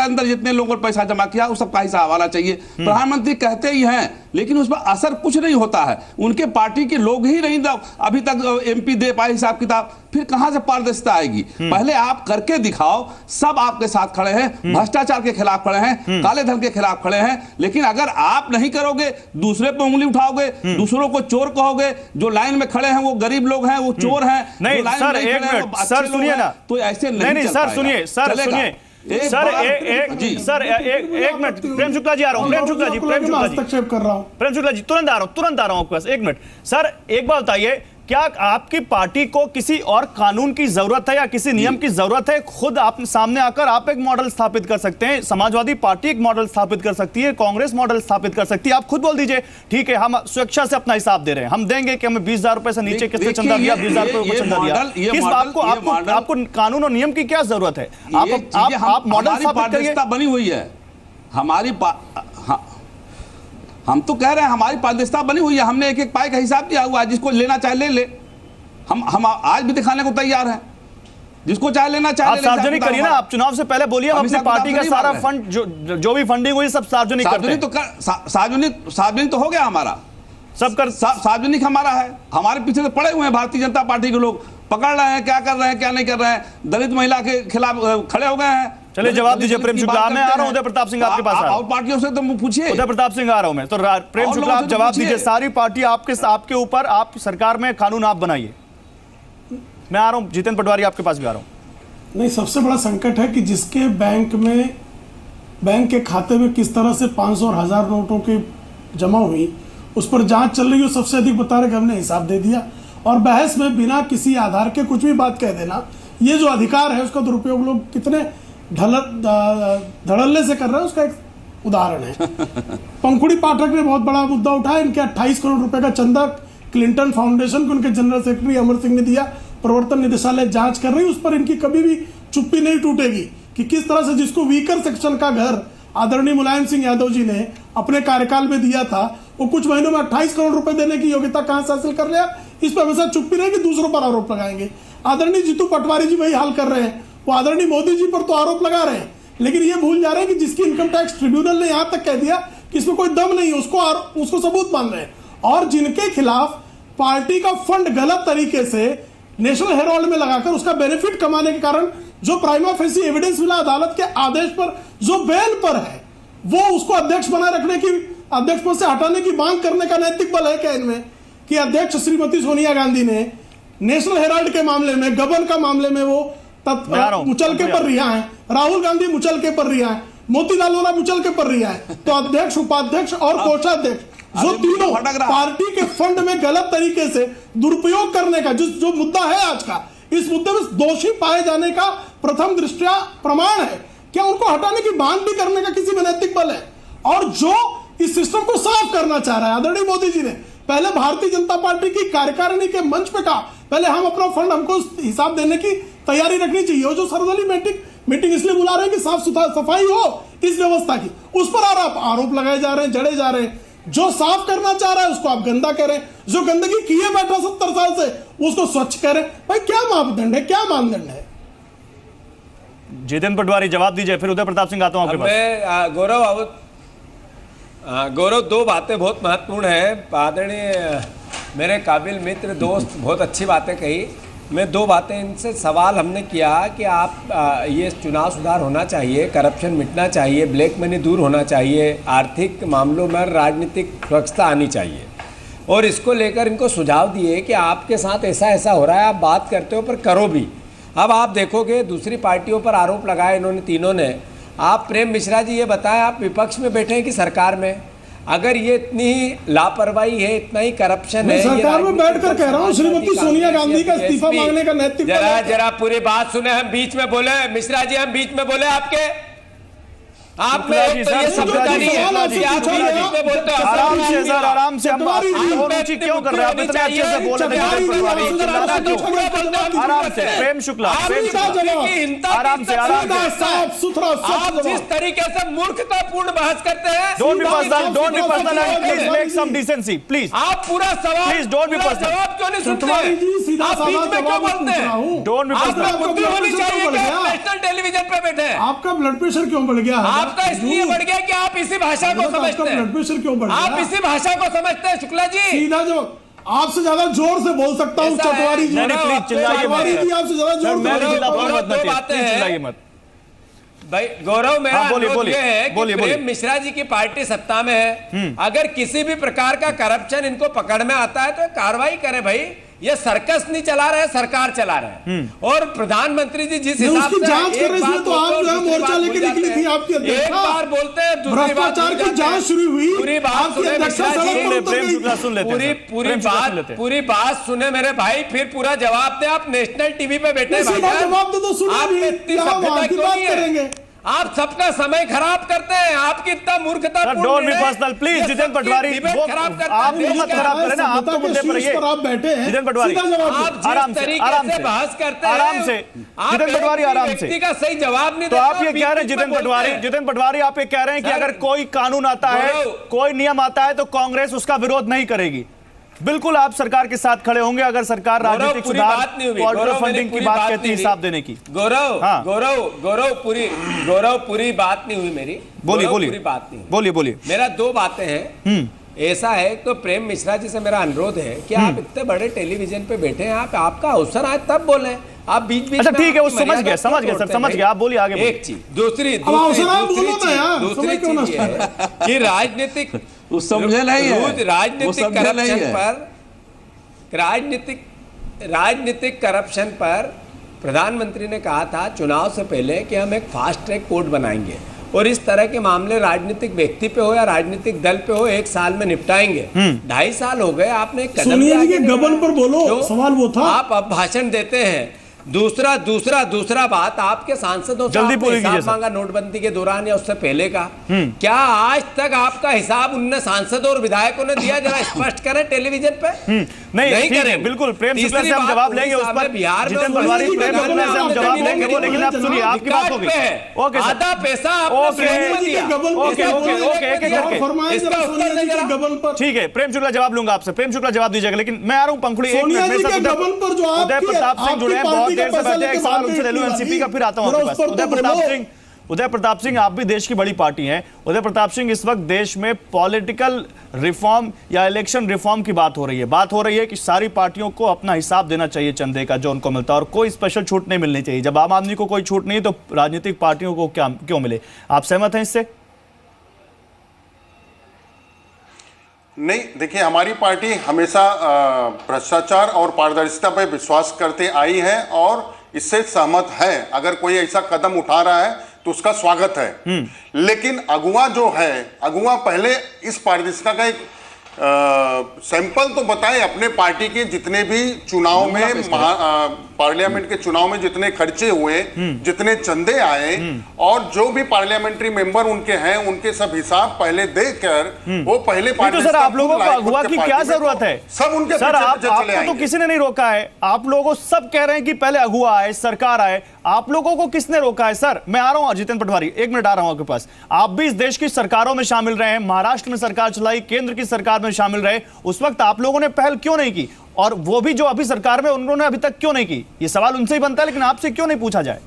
अंदर जितने लोगों को पैसा जमा किया उस सबका हिसाब आना चाहिए। प्रधानमंत्री कहते ही हैं, लेकिन उस पर असर कुछ नहीं होता है। उनके पार्टी के लोग ही नहीं अभी तक एमपी दे पाए हिसाब किताब, फिर कहां से पारदर्शिता आएगी? पहले आप करके दिखाओ। सब आपके साथ खड़े हैं, भ्रष्टाचार के खिलाफ खड़े हैं, काले धन के खिलाफ खड़े हैं। लेकिन अगर आप नहीं करोगे, दूसरे पे उंगली उठाओगे, दूसरों को चोर कहोगे, जो लाइन में खड़े हैं वो गरीब लोग हैं, वो चोर हैं। नहीं सर, एक मिनट सर सुनिए ना, तो ऐसे नहीं सर सुनिए, सर सुनिए सर एक मिनट। प्रेम शुक्ला जी आ रहा हूँ, प्रेम शुक्ला जी हस्तक्षेप कर रहा हूँ। प्रेम शुक्ला जी तुरंत आ रहा हूँ आपके पास। एक मिनट सर, एक बात बताइए, क्या आपकी पार्टी को किसी और कानून की जरूरत है या किसी नियम की जरूरत है? खुद आप सामने आकर आप एक मॉडल स्थापित कर सकते हैं, समाजवादी पार्टी एक मॉडल स्थापित कर सकती है, कांग्रेस मॉडल स्थापित कर सकती है। आप खुद बोल दीजिए, ठीक है हम स्वेच्छा से अपना हिसाब दे रहे हैं, हम देंगे कि हमें 20,000 रुपए से नीचे किसने चंदा दिया, 20,000 रुपए को चंदा दिया। किस बात को आपको कानून और नियम की क्या जरूरत है? आप मॉडल स्थापित करिए। बनी हुई है हमारी, हम तो कह रहे हैं हमारी पारदर्शिता बनी हुई है। हमने एक एक पाई का हिसाब दिया हुआ है, जिसको लेना चाहे ले ले। हम आज भी दिखाने को तैयार हैं, जिसको चाहे लेना चाहे। आप सार्वजनिक करिए ना, आप चुनाव से पहले बोलिए हम अपनी पार्टी का सारा फंड जो भी फंडिंग हुई सब सार्वजनिक करते हैं। सार्वजनिक तो हो गया हमारा, सब कर सार्वजनिक हमारा है। हमारे पीछे तो पड़े हुए हैं भारतीय जनता पार्टी के लोग, पकड़ रहे हैं क्या कर रहे हैं क्या नहीं कर रहे हैं। दलित महिला के खिलाफ खड़े हो गए हैं। चलिए जवाब दीजिए प्रेम शुक्ला। मैं आ रहा हूं उदय प्रताप सिंह आपके पास। और पार्टियों से तो पूछिए। उदय प्रताप सिंह आ रहा हूं मैं, तो प्रेम शुक्ला आप जवाब दीजिए। सारी पार्टी आपके ऊपर, आप सरकार में कानून आप बनाइए। मैं आ रहा हूं, जितेंद्र पटवारी आपके पास भी आ रहा हूं। नहीं, सबसे बड़ा संकट है कि जिसके बैंक के खाते में किस तरह से 500 और 1000 नोटों की जमा हुई, उस पर जांच चल रही है। सबसे अधिक बता रहे कि हमने हिसाब दे दिया, और बहस में बिना किसी आधार के कुछ भी बात कह देना, ये जो अधिकार है उसका दुरुपयोग लोग कितने धड़ल्ले से कर रहे हैं, उसका एक उदाहरण है। पंखुड़ी पाठक ने बहुत बड़ा मुद्दा उठाया, इनके 28 करोड़ रुपए का चंदा क्लिंटन फाउंडेशन को उनके जनरल सेक्रेटरी अमर सिंह ने दिया, प्रवर्तन निदेशालय जांच कर रही, उस पर इनकी कभी भी चुप्पी नहीं टूटेगी कि किस तरह से जिसको वीकर सेक्शन का घर आदरणीय मुलायम सिंह यादव जी ने अपने कार्यकाल में दिया था, वो कुछ महीनों में 28 करोड़ रुपए देने की योग्यता कहां से हासिल कर लिया, इस पर हमेशा चुप्पी रहेगी, दूसरों पर आरोप लगाएंगे। आदरणीय जीतू पटवारी जी वही हाल कर रहे हैं, वो आदरणीय मोदी जी पर तो आरोप लगा रहे हैं, लेकिन ये भूल जा रहे हैं कि जिसकी इनकम टैक्स ट्रिब्यूनल ने यहां तक कह दिया कि इसमें कोई दम नहीं है, उसको सबूत मान रहे हैं, और जिनके खिलाफ पार्टी का फंड गलत तरीके से नेशनल हेराल्ड में लगाकर उसका बेनिफिट कमाने के कारण जो प्राइमा फेसी एविडेंस मिला अदालत के आदेश पर, जो बेल पर है, वो उसको अध्यक्ष बनाए रखने की, अध्यक्ष पद से हटाने की मांग करने का नैतिक बल है क्या इनमें? कि अध्यक्ष श्रीमती सोनिया गांधी ने नेशनल हेराल्ड के मामले में, गबन का मामले में वो मुचलके पर रिहा है, राहुल गांधी मुचलके पर रिहा है, मोतीलाल वोरा मुचलके पर रिहा है, तो अध्यक्ष, उपाध्यक्ष और कोषाध्यक्ष जो तीनों पार्टी के फंड में गलत तरीके से दुरुपयोग करने का जो मुद्दा है आज का, इस मुद्दे में दोषी पाए जाने का प्रथम दृष्टया प्रमाण है, क्या उनको हटाने की मांग भी करने का किसी में नैतिक बल है? और जो इस सिस्टम को साफ करना चाह रहा है, आदरणीय मोदी जी ने पहले भारतीय जनता पार्टी की कार्यकारिणी के मंच पे कहा, पहले हम अपना फंड, हमको हिसाब देने की तैयारी रखनी चाहिए, और जो सर्वदलीय मीटिंग इसलिए बुला रहे हैं कि साफ सफाई हो इस व्यवस्था की, उस पर आरोप लगाए जा रहे हैं, जड़े जा रहे हैं। जो साफ करना चाह रहा है उसको आप गंदा कह रहे हैं, जो गंदगी किए बैठा 70 साल से उसको स्वच्छ कह रहे हैं। भाई क्या मापदंड है, क्या मानदंड है? जितेंद्र पटवारी जवाब दीजिए, फिर उदय प्रताप सिंह आता हूं आपके पास। गौरव, दो बातें बहुत महत्वपूर्ण है। आदरणीय मेरे काबिल मित्र दोस्त बहुत अच्छी बातें कही। मैं दो बातें इनसे सवाल हमने किया कि आप ये चुनाव सुधार होना चाहिए, करप्शन मिटना चाहिए, ब्लैक मनी दूर होना चाहिए, आर्थिक मामलों में राजनीतिक स्वच्छता आनी चाहिए, और इसको लेकर इनको सुझाव दिए कि आपके साथ ऐसा ऐसा हो रहा है, आप बात करते हो पर करो भी। अब आप देखोगे दूसरी पार्टियों पर आरोप लगाए इन्होंने तीनों ने। आप प्रेम मिश्रा जी ये बताएं, आप विपक्ष में बैठे हैं कि सरकार में? अगर ये इतनी ही लापरवाही है, इतना ही करप्शन है, सरकार में बैठकर कह रहा हूं श्रीमती सोनिया गांधी का इस्तीफा मांगने का नैतिक जरा पूरी बात सुने, हम बीच में बोले मिश्रा जी, हम बीच में बोले आपके, आप में एक तो ये सभ्यता नहीं है, आप बीच में बोलते हो। आराम से सर, आराम से, हम रुचि क्यों कर रहे हैं? आप इतने अच्छे से बोल रहे हैं, आराम से। प्रेम शुक्ला, आराम से, साफ सुथरा, आप जिस तरीके से मूर्खतापूर्ण बहस करते हैं, don't be personal, don't be personal, please make some decency, please. आप पूरा सवाल, प्लीज डोंट बी पर्सनल, जवाब क्यों नहीं सुनते? आप बीच में क्यों बोलते हैं? डोंट बी पर्सनल, बुद्धि होनी चाहिए कि आप नेशनल टेलीविजन पे बैठे हैं। आपका ब्लड प्रेशर क्यों बढ़ गया? आपका इसलिए बढ़ गया कि आप इसी भाषा को समझते हैं। ब्लड प्रेशर क्यों बढ़ गया? आप इसी भाषा को समझते हैं शुक्ला जी। सीधा जो आपसे ज्यादा जोर से बोल सकता हूँ चटवारी जी, प्लीज चिल्लाइए मत, आपसे ज्यादा जोर चिल्लाइए मत भाई। गौरव, मेरा अनुरोध ये है कि बोलिए। प्रेम मिश्रा जी की पार्टी सत्ता में है, अगर किसी भी प्रकार का करप्शन इनको पकड़ में आता है तो कार्रवाई करे भाई। ये सर्कस नहीं चला रहे, सरकार चला रहे हैं। और प्रधानमंत्री जी जिस हिसाब से जांच कर रहे हैं, तो आप जो है मोर्चा लेके निकली थी आपकी अध्यक्षा, एक बार बोलते हैं, दूसरी बार भ्रष्टाचार की जांच शुरू हुई, पूरी बात सुने मिश्रा जी, पूरी बात सुने मेरे भाई, फिर पूरा जवाब दे। आप नेशनल टीवी पे बैठे जवाब दे तो सुनिए, आप इतनी सभ्यता क्यों नहीं है? आप सबका समय खराब करते हैं, आपकी इतना मूर्खता। Don't be personal, please. Jitendra Patwari, आप मत खराब करें ना, आप तो मुद्दे पर रहिए। जितेंद्र पटवारी, आराम से, आराम से बहस करते हैं, आराम से। जितेंद्र पटवारी, आराम से। का सही जवाब नहीं। तो आप ये कह रहे हैं जितेंद्र पटवारी, आप ये कह रहे हैं कि अगर कोई कानून आता है, कोई नियम आता है, तो कांग्रेस उसका विरोध नहीं करेगी। बिल्कुल आप सरकार के साथ खड़े होंगे अगर सरकार राजनीतिक सुधार और फंडिंग की बात कहती है, हिसाब देने की। गौरव पूरी बात नहीं हुई मेरी। बोलिए पूरी बात नहीं, बोलिए। मेरा दो बातें हैं। ऐसा है तो प्रेम मिश्रा जी से मेरा अनुरोध है कि आप इतने बड़े टेलीविजन पे बैठे हैं, आप आपका अवसर आए तब बोले, आप बीच बीच। अच्छा ठीक है, वो समझ गया सर, समझ गया। आप बोलिए आगे। एक चीज, दूसरी चीज कि राजनीतिक समझे नहीं है, राजनीतिक करप्शन पर प्रधानमंत्री ने कहा था चुनाव से पहले कि हम एक फास्ट ट्रैक कोर्ट बनाएंगे और इस तरह के मामले राजनीतिक व्यक्ति पे हो या राजनीतिक दल पे हो 1 साल में निपटाएंगे। 2.5 साल हो गए, आपने एक कदम गबन पर बोलो, सवाल वो था। आप अब भाषण देते हैं, दूसरा बात, आपके सांसदों से जल्दी आपने पूरी हिसाब कीजिए सर। मांगा नोटबंदी के दौरान या उससे पहले का, क्या आज तक आपका हिसाब उनने सांसदों और विधायकों ने दिया? जरा स्पष्ट करें टेलीविजन पे। नहीं करें, बिल्कुल प्रेम शुक्ला से हम जवाब लेंगे उस पर। बिहार जितेंद्र पटवारी, प्रेम शुक्ला से हम जवाब लेंगे वो, लेकिन आप सुनिए, आपकी बात होगी। ओके सर, आधा पैसा ठीक है, प्रेम शुक्ला जवाब लूंगा आपसे, प्रेम शुक्ला जवाब दीजिएगा। लेकिन मैं आ रहा हूँ पंखुड़ी, एक मिनट में सर उदय प्रताप सिंह जुड़े हैं, बहुत देर से बैठे हैं, एक सवाल उनसे ले लूं एनसीपी का, फिर आता हूं आपके पास। उदय प्रताप सिंह, आप भी देश की बड़ी पार्टी हैं। उदय प्रताप सिंह, इस वक्त देश में पॉलिटिकल रिफॉर्म या इलेक्शन रिफॉर्म की बात हो रही है कि सारी पार्टियों को अपना हिसाब देना चाहिए चंदे का जो उनको मिलता है, और कोई स्पेशल छूट नहीं मिलनी चाहिए। जब आम आदमी को कोई छूट नहीं तो राजनीतिक पार्टियों को क्यों मिले? आप सहमत हैं इससे? नहीं, देखिए, हमारी पार्टी हमेशा भ्रष्टाचार और पारदर्शिता पर विश्वास करते आई है और इससे सहमत है। अगर कोई ऐसा कदम उठा रहा है तो उसका स्वागत है। लेकिन अगुवा जो है, अगुवा पहले इस पारदर्शिता का एक सैंपल तो बताएं। अपने पार्टी के जितने भी चुनाव में, पार्लियामेंट के चुनाव में जितने खर्चे हुए, जितने चंदे आए, और जो भी पार्लियामेंट्री मेंबर उनके हैं, उनके सब हिसाब पहले देकर वो पहले तो सर, आप लोगों को अगुवा की क्या जरूरत है? सब उनके सर, आपको तो किसी ने नहीं रोका है। आप लोगों सब कह रहे हैं कि पहले अगुवा आए, सरकार आए, आप लोगों को किसने रोका है? सर, मैं आ रहा हूं जितेंद्र पटवारी, एक मिनट आ रहा हूं आपके पास। आप भी इस देश की सरकारों में शामिल रहे हैं, महाराष्ट्र में सरकार चलाई, केंद्र की सरकार में शामिल रहे, उस वक्त आप लोगों ने पहल क्यों नहीं की? और वो भी जो अभी सरकार में, उन्होंने अभी तक क्यों नहीं की? ये सवाल उनसे ही बनता है, लेकिन आपसे क्यों नहीं पूछा जाए?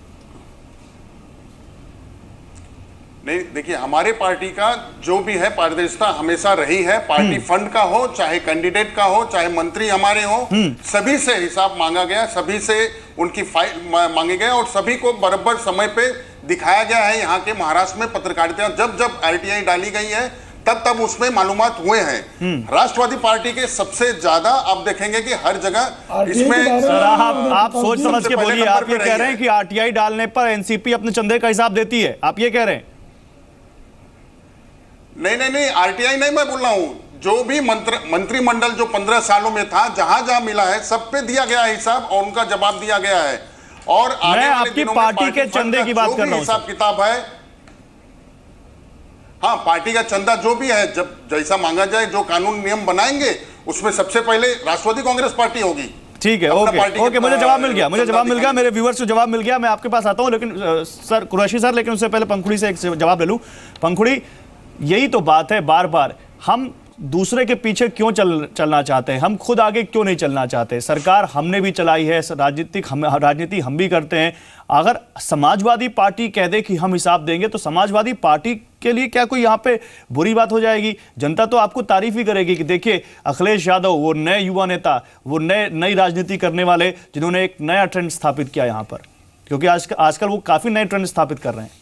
नहीं, देखिए, हमारे पार्टी का जो भी है पारदर्शिता हमेशा रही है। पार्टी फंड का हो, चाहे कैंडिडेट का हो, चाहे मंत्री हमारे हो, सभी से हिसाब मांगा गया, सभी से उनकी फाइल मांगी गया और सभी को बराबर समय पे दिखाया गया है। यहाँ के महाराष्ट्र में पत्रकारिता जब जब आरटीआई डाली गई है तब उसमें मालूमात हुए हैं। राष्ट्रवादी पार्टी के सबसे ज्यादा आप देखेंगे कि हर जगह इसमें। सर, आप सोच समझ के बोलिए। आप ये कह रहे हैं कि आरटीआई डालने पर एनसीपी अपने चंदे का हिसाब देती है, आप ये कह रहे हैं? नहीं, आरटीआई नहीं मैं बोल रहा हूं। जो भी मंत्रिमंडल जो 15 सालों में था, जहां जहां मिला है, सब पे दिया गया हिसाब और उनका जवाब दिया गया है। और मैं आपकी पार्टी के चंदे की बात कर रहा हूं। हिसाब किताब है, हाँ, पार्टी का चंदा जो भी है, जब जैसा मांगा जाए, जो कानून नियम बनाएंगे, उसमें सबसे पहले राष्ट्रवादी कांग्रेस पार्टी होगी। ठीक है, ओके, मुझे जवाब मिल गया, मेरे व्यूअर्स को जवाब मिल गया। मैं आपके पास आता हूं, लेकिन सर कुरैशी सर, लेकिन उससे पहले पंखुड़ी से एक जवाब ले लूं। पंखुड़ी, यही तो बात है, बार बार हम दूसरे के पीछे क्यों चलना चाहते हैं? हम खुद आगे क्यों नहीं चलना चाहते? सरकार हमने भी चलाई है, राजनीति हम भी करते हैं। अगर समाजवादी पार्टी कह दे कि हम हिसाब देंगे, तो समाजवादी पार्टी के लिए क्या कोई यहाँ पे बुरी बात हो जाएगी? जनता तो आपको तारीफ ही करेगी कि देखिए अखिलेश यादव, वो नए युवा नेता, वो नई राजनीति करने वाले, जिन्होंने एक नया ट्रेंड स्थापित किया यहाँ पर, क्योंकि आजकल वो काफी नए ट्रेंड स्थापित कर रहे हैं।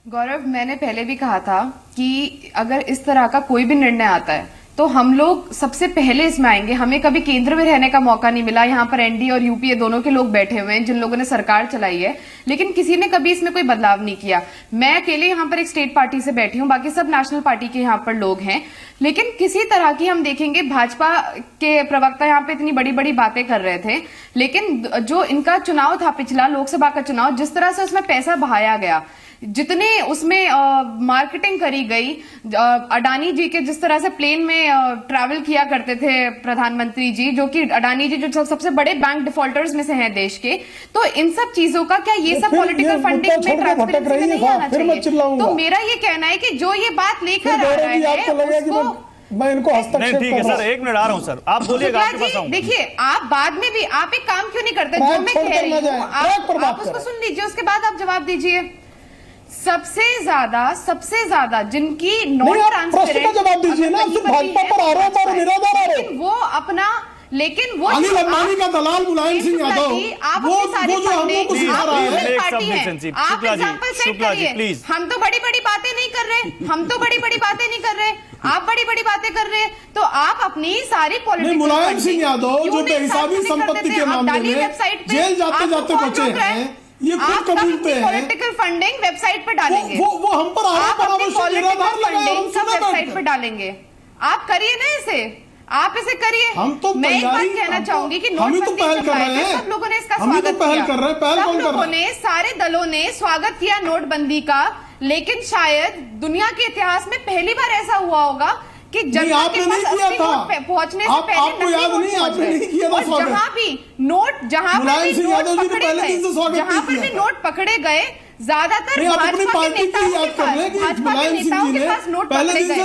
गौरव, मैंने पहले भी कहा था कि अगर इस तरह का कोई भी निर्णय आता है तो हम लोग सबसे पहले इसमें आएंगे। हमें कभी केंद्र में रहने का मौका नहीं मिला। यहाँ पर एनडीए और यूपीए दोनों के लोग बैठे हुए हैं जिन लोगों ने सरकार चलाई है, लेकिन किसी ने कभी इसमें कोई बदलाव नहीं किया। मैं अकेले यहाँ पर एक स्टेट पार्टी से बैठी हूँ, बाकी सब नेशनल पार्टी के यहाँ पर लोग हैं, लेकिन किसी तरह की हम देखेंगे भाजपा के प्रवक्ता यहाँ पे इतनी बड़ी बड़ी बातें कर रहे थे, लेकिन जो इनका चुनाव था, पिछला लोकसभा का चुनाव, जिस तरह से उसमें पैसा बहाया गया, जितने उसमें मार्केटिंग करी गई, अडानी जी के जिस तरह से प्लेन में ट्रैवल किया करते थे प्रधानमंत्री जी, जो कि अडानी जी जो सबसे बड़े बैंक डिफॉल्टर्स में से हैं देश के, तो इन सब चीजों का क्या ये सब पॉलिटिकल फंडिंग में ट्रांसपेरेंसी में नहीं आना चाहिए? तो मेरा ये कहना है कि जो ये बात लेकर आ रहा है उसको मैं इनको हस्तक्षेप ठीक है सर, एक मिनट आ रहा हूं सर, आप बोलिएगा, आपके पास आऊंगा। देखिए, आप बाद में भी आप एक काम क्यों नहीं करते? जो मैं कह रही हूँ आप उसको सुन लीजिए, उसके बाद आप जवाब दीजिए। सबसे ज्यादा जिनकी नॉन ट्रांसपेरेंट जवाब दीजिए ना, सिर्फ भाजपा पर आरोप और निराधार आरोप, वो अपना, लेकिन वो अनिल अंबानी का दलाल मुलायम सिंह यादव, वो जो हम लोग को सिखा रहा है। आप एग्जांपल सेट करिए। हम तो बड़ी बड़ी बातें नहीं कर रहे, आप बड़ी बड़ी बातें कर रहे हैं, तो आप अपनी सारी पॉलिटिक्स। मुलायम सिंह यादव जो बेहिसाबी संपत्ति के मामले में जेल जाते जाते बचे हैं, ये खुद कबूलते हैं। पॉलिटिकल फंडिंग वेबसाइट पर डालेंगे, वो हम पर आप अपनी पॉलिटिकल फंडिंग सब वेबसाइट पर डालेंगे। आप करिए ना इसे, आप इसे करिए। हम तो मैं एक बात कहना चाहूंगी कि नोटबंदी जब आई थी, सब लोगों ने इसका स्वागत किया, सब लोगों ने, सारे दलों ने स्वागत किया नोटबंदी का, लेकिन शायद दुनिया के इतिहास में पहली बार ऐसा हुआ होगा कि जनता के पास असली नोट पहुंचने से पहले नकली नोट पहुंच गए। और जहां भी नोट पकड़े गए, ज्यादातर भाजपा के नेताओं के पास नोट पकड़े गए।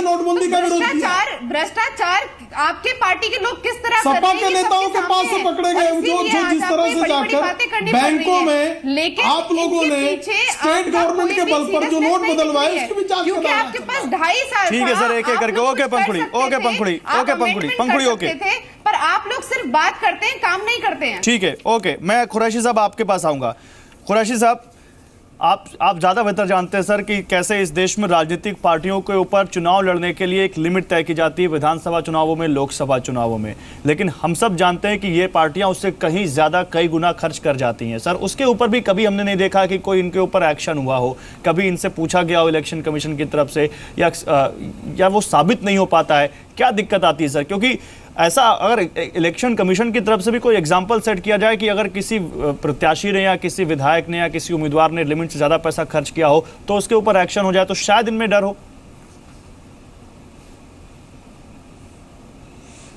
भ्रष्टाचार आपके पार्टी के लोग किस तरह सपा के नेताओं के पास से पकड़े गए, जो जिस तरह से जाकर बैंकों में लेकिन आप लोगों ने स्टेट गवर्नमेंट के बल पर जो नोट बदलवाए, इसकी भी जांच क्योंकि आपके पास 2.5 साल ठीक है सर, एक एक करके। ओके पंखुड़ी, ओके पंखुड़ी, ओके पंखुड़ी, ओके। पर आप लोग सिर्फ बात करते हैं, काम नहीं करते हैं। ठीक है, ओके। मैं कुरैशी साहब आपके पास आऊंगा। कुरैशी साहब, आप ज्यादा बेहतर जानते हैं सर कि कैसे इस देश में राजनीतिक पार्टियों के ऊपर चुनाव लड़ने के लिए एक लिमिट तय की जाती है, विधानसभा चुनावों में, लोकसभा चुनावों में, लेकिन हम सब जानते हैं कि ये पार्टियां उससे कहीं ज्यादा, कई गुना खर्च कर जाती हैं। सर, उसके ऊपर भी कभी हमने नहीं देखा कि कोई इनके ऊपर एक्शन हुआ हो, कभी इनसे पूछा गया हो इलेक्शन कमीशन की तरफ से, या वो साबित नहीं हो पाता है। क्या दिक्कत आती है सर? क्योंकि ऐसा अगर इलेक्शन कमीशन की तरफ से भी कोई एग्जाम्पल सेट किया जाए कि अगर किसी प्रत्याशी ने या किसी विधायक ने या किसी उम्मीदवार ने लिमिट से ज्यादा पैसा खर्च किया हो तो उसके ऊपर एक्शन हो जाए, तो शायद इनमें डर हो।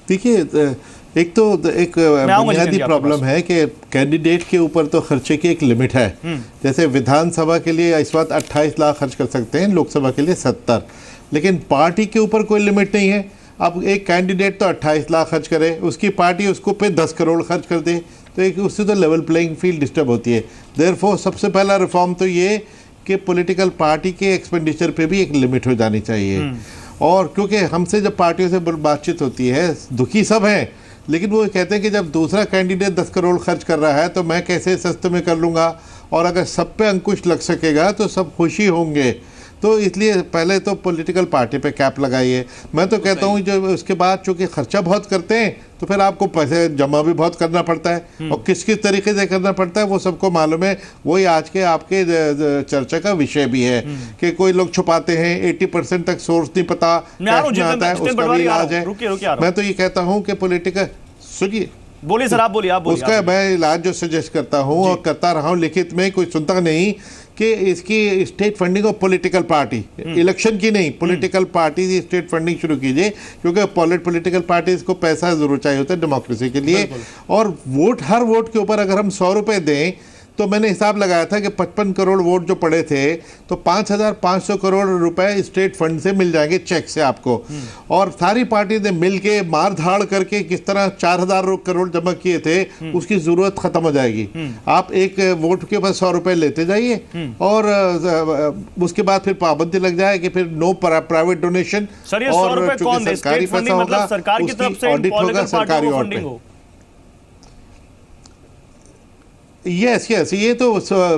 देखिए, एक तो एक बुनियादी प्रॉब्लम है कि कैंडिडेट के ऊपर तो खर्चे की एक लिमिट है। जैसे विधानसभा के लिए इस वक्त 28 लाख खर्च कर सकते हैं, लोकसभा के लिए 70, लेकिन पार्टी के ऊपर कोई लिमिट नहीं है। अब एक कैंडिडेट तो 28 लाख खर्च करे, उसकी पार्टी उसको पे 10 करोड़ खर्च कर दे, तो एक उससे तो लेवल प्लेइंग फील्ड डिस्टर्ब होती है। देयरफॉर सबसे पहला रिफॉर्म तो ये कि पॉलिटिकल पार्टी के एक्सपेंडिचर पे भी एक लिमिट हो जानी चाहिए। और क्योंकि हमसे जब पार्टियों से बातचीत होती है, दुखी सब हैं, लेकिन वो कहते हैं कि जब दूसरा कैंडिडेट 10 करोड़ खर्च कर रहा है तो मैं कैसे सस्ते में कर लूँगा, और अगर सब पे अंकुश लग सकेगा तो सब खुशी होंगे। तो इसलिए पहले तो पॉलिटिकल पार्टी पे कैप लगाइए। मैं तो कहता हूँ जो उसके बाद चूंकि खर्चा बहुत करते हैं तो फिर आपको पैसे जमा भी बहुत करना पड़ता है, और किस किस तरीके से करना पड़ता है वो सबको मालूम है। वही आज के आपके चर्चा का विषय भी है कि कोई लोग छुपाते हैं, 80% तक सोर्स नहीं पता, आता है, उसका भी इलाज है। मैं तो ये कहता हूँ कि पॉलिटिकल, सुनिए, बोलिए सर, आप बोलिए, आप बोलिए। उसका मैं इलाज जो सजेस्ट करता हूँ और करता रहा हूँ, लिखित में कोई सुनता नहीं, कि इसकी state funding of political party, election की नहीं, पॉलिटिकल पार्टी की स्टेट फंडिंग शुरू कीजिए, क्योंकि पॉलिटिकल पार्टीज को पैसा जरूर चाहिए होता है डेमोक्रेसी के लिए। और वोट, हर वोट के ऊपर अगर हम 100 रुपए दें तो मैंने हिसाब लगाया था कि 55 करोड़ वोट जो पड़े थे तो 5,500 करोड़ रुपए स्टेट फंड से मिल जाएंगे, चेक से आपको। और सारी पार्टी ने मिल के मार धाड़ करके किस तरह 4,000 करोड़ जमा किए थे, उसकी जरूरत खत्म हो जाएगी। आप एक वोट के ऊपर 100 रुपए लेते जाइए, और उसके बाद फिर पाबंदी लग जाए कि फिर नो प्राइवेट डोनेशन, और सरकारी पैसा होगा, उसकी ऑडिट होगा सरकारी ऑडिट। यस, ये तो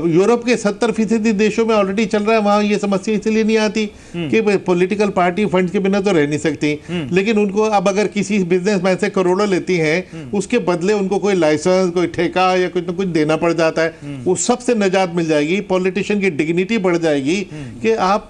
यूरोप के 70% देशों में ऑलरेडी चल रहा है। वहां ये समस्या इसलिए नहीं आती कि पॉलिटिकल पार्टी फंड के बिना तो रह नहीं सकती, लेकिन उनको अब अगर किसी बिजनेसमैन से करोड़ों लेती हैं, उसके बदले उनको कोई लाइसेंस, कोई ठेका या कुछ ना कुछ देना पड़ जाता है। उस सब से निजात मिल जाएगी, पॉलिटिशियन की डिग्निटी बढ़ जाएगी कि आप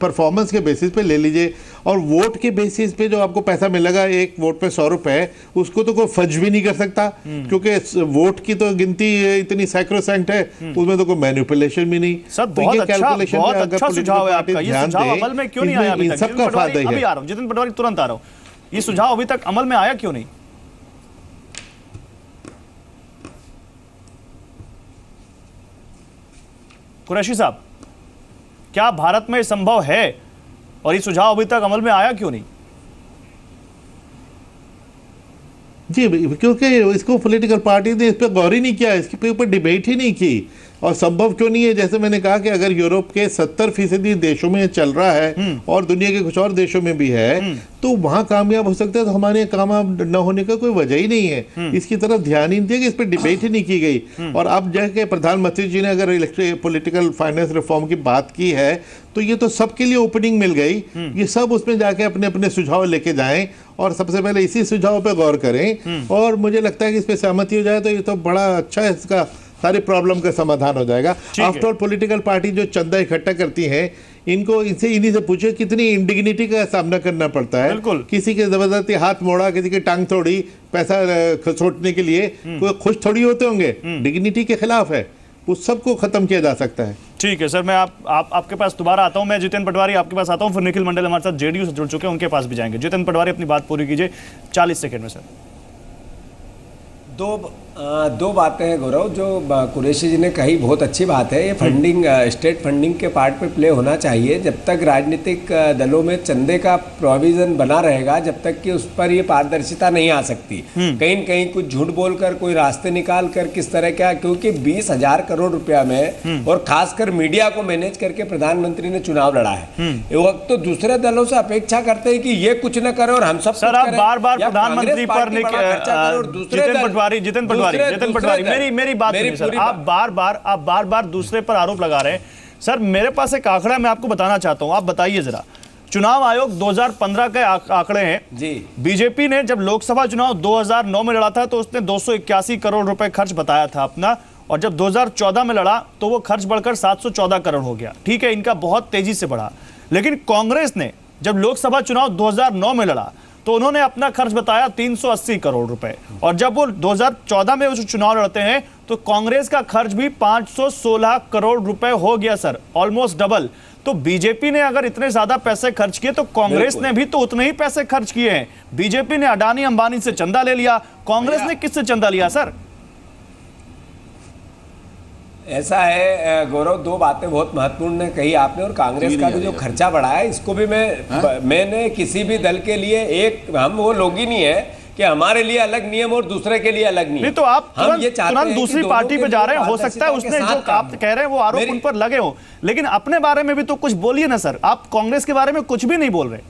परफॉर्मेंस के बेसिस पे ले लीजिए। और वोट के बेसिस पे जो आपको पैसा मिलेगा, एक वोट पे 100 रुपए, उसको तो कोई फर्ज भी नहीं कर सकता, क्योंकि वोट की तो गिनती इतनी सैक्रोसैंक्ट है, उसमें तो कोई मैनिपुलेशन भी नहीं। सब बहुत अच्छा सुझाव है आपका। ये सुझाव अमल में क्यों नहीं आया अभी तक? सबका फायदा है। अभी आ रहा हूं, जितिन पटवारी, तुरंत आ रहा हूं। ये सुझाव अभी तक अमल में आया क्यों नहीं? कुरैशी साहब, क्या भारत में संभव है और ये सुझाव अभी तक अमल में आया क्यों नहीं? जी, क्योंकि इसको पॉलिटिकल पार्टी ने इस पर गौर ही नहीं किया, इसके ऊपर डिबेट ही नहीं की। और संभव क्यों नहीं है? जैसे मैंने कहा कि अगर यूरोप के 70% देशों में चल रहा है और दुनिया के कुछ और देशों में भी है, तो वहां कामयाब हो सकता है, तो हमारे यहाँ कामयाब न होने का कोई वजह ही नहीं है। इसकी तरफ ध्यान ही नहीं दिया, कि इस पर डिबेट ही नहीं की गई। और अब जैसे प्रधानमंत्री जी ने अगर पॉलिटिकल फाइनेंस रिफॉर्म की बात की है, तो ये तो सबके लिए ओपनिंग मिल गई। ये सब उसमें जाके अपने अपने सुझाव लेके जाएं और सबसे पहले इसी सुझाव पे गौर करें, और मुझे लगता है कि इस पे सहमति हो जाए तो ये तो बड़ा अच्छा है, इसका सारी प्रॉब्लम का समाधान हो जाएगा। आफ्टर ऑल पॉलिटिकल पार्टी जो चंदा इकट्ठा करती हैं, इनको इनसे इन्हीं से पूछे कितनी इंडिग्निटी का सामना करना पड़ता है। बिल्कुल। किसी के जबरदस्ती हाथ मोड़ा, किसी की टांग तोड़ी पैसा खसोटने के लिए, कोई खुश थोड़ी होते होंगे। डिग्निटी के खिलाफ है, उस सबको खत्म किया जा सकता है। ठीक है सर, मैं आपके पास दोबारा आता हूं। मैं जितेंद्र पटवारी आपके पास आता हूं, फिर निखिल मंडल हमारे साथ जेडीयू से जुड़ चुके हैं, उनके पास भी जाएंगे। जितेंद्र पटवारी अपनी बात पूरी कीजिए 40 सेकंड में। सर दो बातें हैं गौरव, जो कुरैशी जी ने कही बहुत अच्छी बात है। ये फंडिंग स्टेट फंडिंग के पार्ट पे प्ले होना चाहिए। जब तक राजनीतिक दलों में चंदे का प्रोविजन बना रहेगा, जब तक कि उस पर ये पारदर्शिता नहीं आ सकती। कहीं न कहीं कुछ झूठ बोलकर, कोई रास्ते निकाल कर, किस तरह क्या, क्योंकि 20,000 करोड़ रुपया में और खासकर मीडिया को मैनेज करके प्रधानमंत्री ने चुनाव लड़ा है। ये वक्त तो दूसरे दलों से अपेक्षा करते हैं कि ये कुछ न करे और हम सब सर आप बार बार प्रधानमंत्री पर जितेंद्र पटवारी मेरी बात सुनिए सर। आप बार बार दूसरे पर आरोप लगा रहे हैं। सर मेरे पास एक आंकड़ा मैं आपको बताना चाहता हूं, आप बताइए जरा। चुनाव आयोग 2015 के आंकड़े हैं जी। बीजेपी ने जब लोकसभा चुनाव 2009 में लड़ा था तो उसने 281 करोड़ रुपए खर्च बताया था अपना, और जब 2014 में लड़ा तो वो खर्च बढ़कर 714 करोड़ हो गया। ठीक है, इनका बहुत तेजी से बढ़ा। लेकिन कांग्रेस ने जब लोकसभा चुनाव 2009 में लड़ा तो उन्होंने अपना खर्च बताया 380 करोड़ रुपए, और जब वो 2014 में चुनाव लड़ते हैं तो कांग्रेस का खर्च भी 516 करोड़ रुपए हो गया सर, ऑलमोस्ट डबल। तो बीजेपी ने अगर इतने ज्यादा पैसे खर्च किए तो कांग्रेस ने भी तो उतने ही पैसे खर्च किए हैं। बीजेपी ने अडानी अंबानी से चंदा ले लिया, कांग्रेस ने किससे चंदा लिया सर? ऐसा है गौरव, दो बातें बहुत महत्वपूर्ण कही आपने, और कांग्रेस का भी जो खर्चा बढ़ा है इसको भी मैंने किसी भी दल के लिए हम वो लोग ही नहीं है कि हमारे लिए अलग नियम और दूसरे के लिए अलग नियम। नहीं तो आप तुरंत दूसरी पार्टी पे जा रहे हैं, हो सकता है उसने जो आप कह रहे हैं वो आरोप उन पर लगे हो, लेकिन अपने बारे में भी तो कुछ बोलिए ना सर। आप कांग्रेस के बारे में कुछ भी नहीं बोल रहे।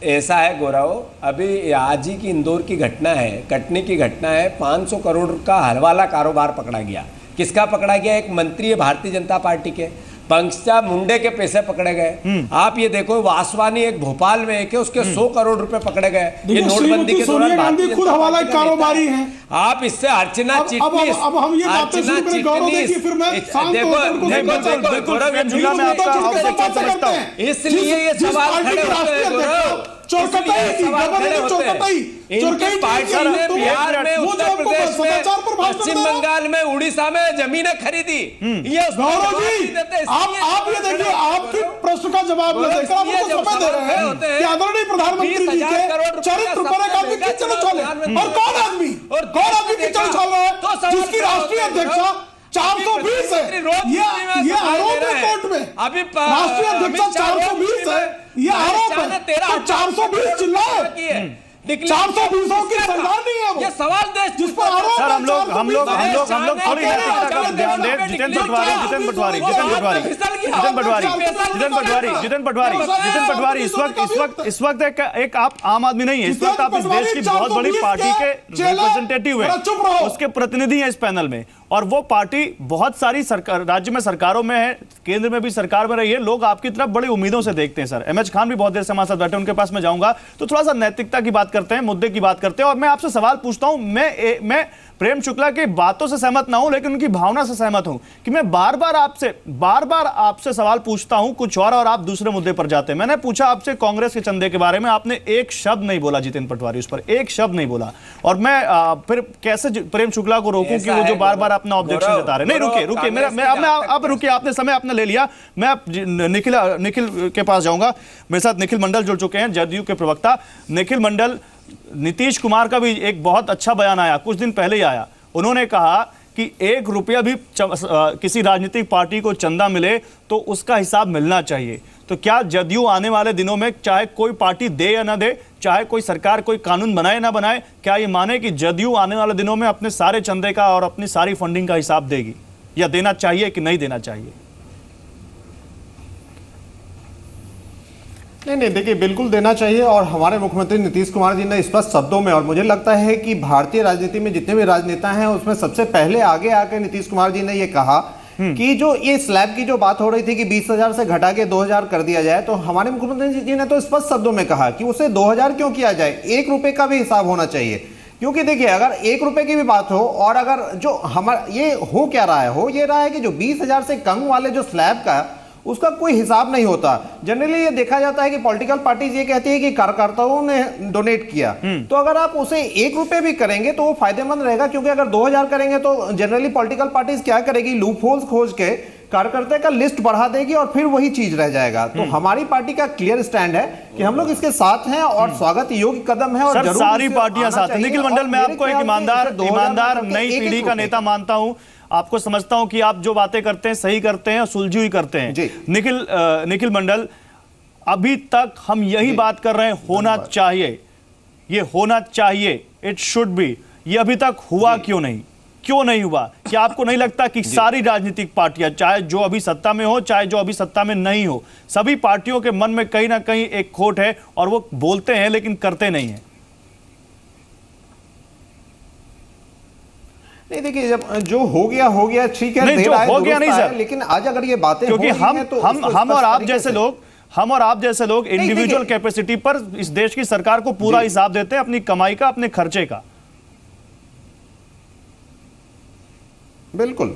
ऐसा है गौरव, अभी आज ही की इंदौर की घटना है, कटनी की घटना है। 500 करोड़ का हलवाला कारोबार पकड़ा गया। किसका पकड़ा गया? एक मंत्री है भारतीय जनता पार्टी के, पंकजा मुंडे के पैसे पकड़े गए। आप ये देखो, वासवानी एक भोपाल में एक है, उसके 100 करोड़ रुपए पकड़े गए। ये नोटबंदी के दौरान भारतीय खुद हवाला कारोबारी हैं। आप इससे अर्चना चिटनीस, अब हम ये बातें सुन कर गौरव देखिए, फिर मैं इसलिए ये सवाल खड़े होते हैं गौरव। बिहार में, उत्तर प्रदेश में, पश्चिम बंगाल में, उड़ीसा में जमीनें खरीदी। ये गौरव जी, आप ये देखिए, आपके प्रश्न का जवाब न देकर आप उनको समय दे रहे हैं कि आदरणीय प्रधानमंत्री जी के चरित्र पर एक आदमी किचन उछाले, और कौन आदमी किचन उछाल रहा है जिसकी राष्ट्रीय अध्यक्षा 420 है। ये आरोप है कोर्ट में, राष्ट्रीय अध्यक्षा 420 है, ये आरोप है। तो 420 चिल्लाए, 420 की सरकार नहीं है वो। ये सवाल देश जिस पर आरोप सर हम लोग थोड़ी नैतिकता का ध्यान दें। जितेंद्र पटवारी इस वक्त एक आप आम आदमी नहीं है, इस वक्त आप इस देश की बहुत बड़ी पार्टी के रिप्रेजेंटेटिव हैं, उसके प्रतिनिधि हैं इस पैनल में, और वो पार्टी बहुत सारी सरकार राज्य में सरकारों में है, केंद्र में भी सरकार में रही है। लोग आपकी तरफ बड़ी उम्मीदों से देखते हैं सर। एमएच खान भी बहुत देर से हमारे साथ बैठे, उनके पास मैं जाऊंगा। तो थोड़ा सा नैतिकता की बात करते हैं, मुद्दे की बात करते हैं, और मैं आपसे सवाल पूछता हूं। मैं प्रेम शुक्ला की बातों से सहमत ना हूं, लेकिन उनकी भावना से सहमत हूं कि मैं बार बार आपसे सवाल पूछता हूं कुछ और आप दूसरे मुद्दे पर जाते हैं। मैंने पूछा आपसे कांग्रेस के चंदे के बारे में, आपने एक शब्द नहीं बोला जितेंद्र पटवारी, उस पर एक शब्द नहीं बोला, और मैं फिर कैसे प्रेम शुक्ला को रोकूं कि वो जो बार बार अपना ऑब्जेक्शन जता रहे। नहीं रुकिए, अब रुकिए, आपने समय अपना ले लिया। मैं निखिल के पास जाऊंगा। मेरे साथ निखिल मंडल जुड़ चुके हैं, जदयू के प्रवक्ता। निखिल मंडल, नीतीश कुमार का भी एक बहुत अच्छा बयान आया, कुछ दिन पहले ही आया। उन्होंने कहा कि 1 रुपया भी किसी राजनीतिक पार्टी को चंदा मिले तो उसका हिसाब मिलना चाहिए। तो क्या जदयू आने वाले दिनों में, चाहे कोई पार्टी दे या ना दे, चाहे कोई सरकार कोई कानून बनाए ना बनाए, क्या ये माने कि जदयू आने वाले दिनों में अपने सारे चंदे का और अपनी सारी फंडिंग का हिसाब देगी, या देना चाहिए कि नहीं देना चाहिए? नहीं, देखिए बिल्कुल देना चाहिए, और हमारे मुख्यमंत्री नीतीश कुमार जी ने स्पष्ट शब्दों में, और मुझे लगता है कि भारतीय राजनीति में जितने भी राजनेता हैं उसमें सबसे पहले आगे आकर नीतीश कुमार जी ने ये कहा कि जो ये स्लैब की जो बात हो रही थी कि 20,000 से घटा के 2,000 कर दिया जाए, तो हमारे मुख्यमंत्री जी ने तो स्पष्ट शब्दों में कहा कि उसे 2,000 क्यों किया जाए, 1 रुपए का भी हिसाब होना चाहिए। क्योंकि देखिए अगर 1 रुपए की भी बात हो और अगर जो हमारा ये हो क्या रहा है, हो ये रहा है कि जो 20,000 से कम वाले जो स्लैब का उसका कोई हिसाब नहीं होता। जनरली ये देखा जाता है कि पॉलिटिकल पार्टीज ये कहती है कि कार्यकर्ताओं ने डोनेट किया, तो अगर आप उसे 1 रुपए भी करेंगे तो वो फायदेमंद रहेगा, क्योंकि अगर 2,000 करेंगे तो जनरली पॉलिटिकल पार्टीज क्या करेगी, लूप होल्स खोज के कार्यकर्ता का लिस्ट बढ़ा देगी और फिर वही चीज रह जाएगा। तो हमारी पार्टी का क्लियर स्टैंड है कि हम लोग इसके साथ हैं और स्वागत योग्य कदम है और सर सारी पार्टियां साथ हैं। निखिल मंडल, मैं आपको एक ईमानदार नई पीढ़ी का नेता मानता हूं, आपको समझता हूं कि आप जो बातें करते हैं सही करते हैं और सुलझी हुई करते हैं। निखिल मंडल, अभी तक हम यही बात कर रहे हैं, होना चाहिए, ये होना चाहिए, इट शुड बी, ये अभी तक हुआ क्यों नहीं हुआ? क्या आपको नहीं लगता कि सारी राजनीतिक पार्टियां, चाहे जो अभी सत्ता में हो चाहे जो अभी सत्ता में नहीं हो, सभी पार्टियों के मन में कहीं ना कहीं एक खोट है और वो बोलते हैं लेकिन करते नहीं है? नहीं देखिए, जब जो हो गया ठीक है, नहीं जो हो गया नहीं सर, लेकिन आज अगर ये बातें क्योंकि हम और आप जैसे लोग इंडिविजुअल देखिए, कैपेसिटी पर इस देश की सरकार को पूरा हिसाब देते हैं, अपनी कमाई का, अपने खर्चे का। बिल्कुल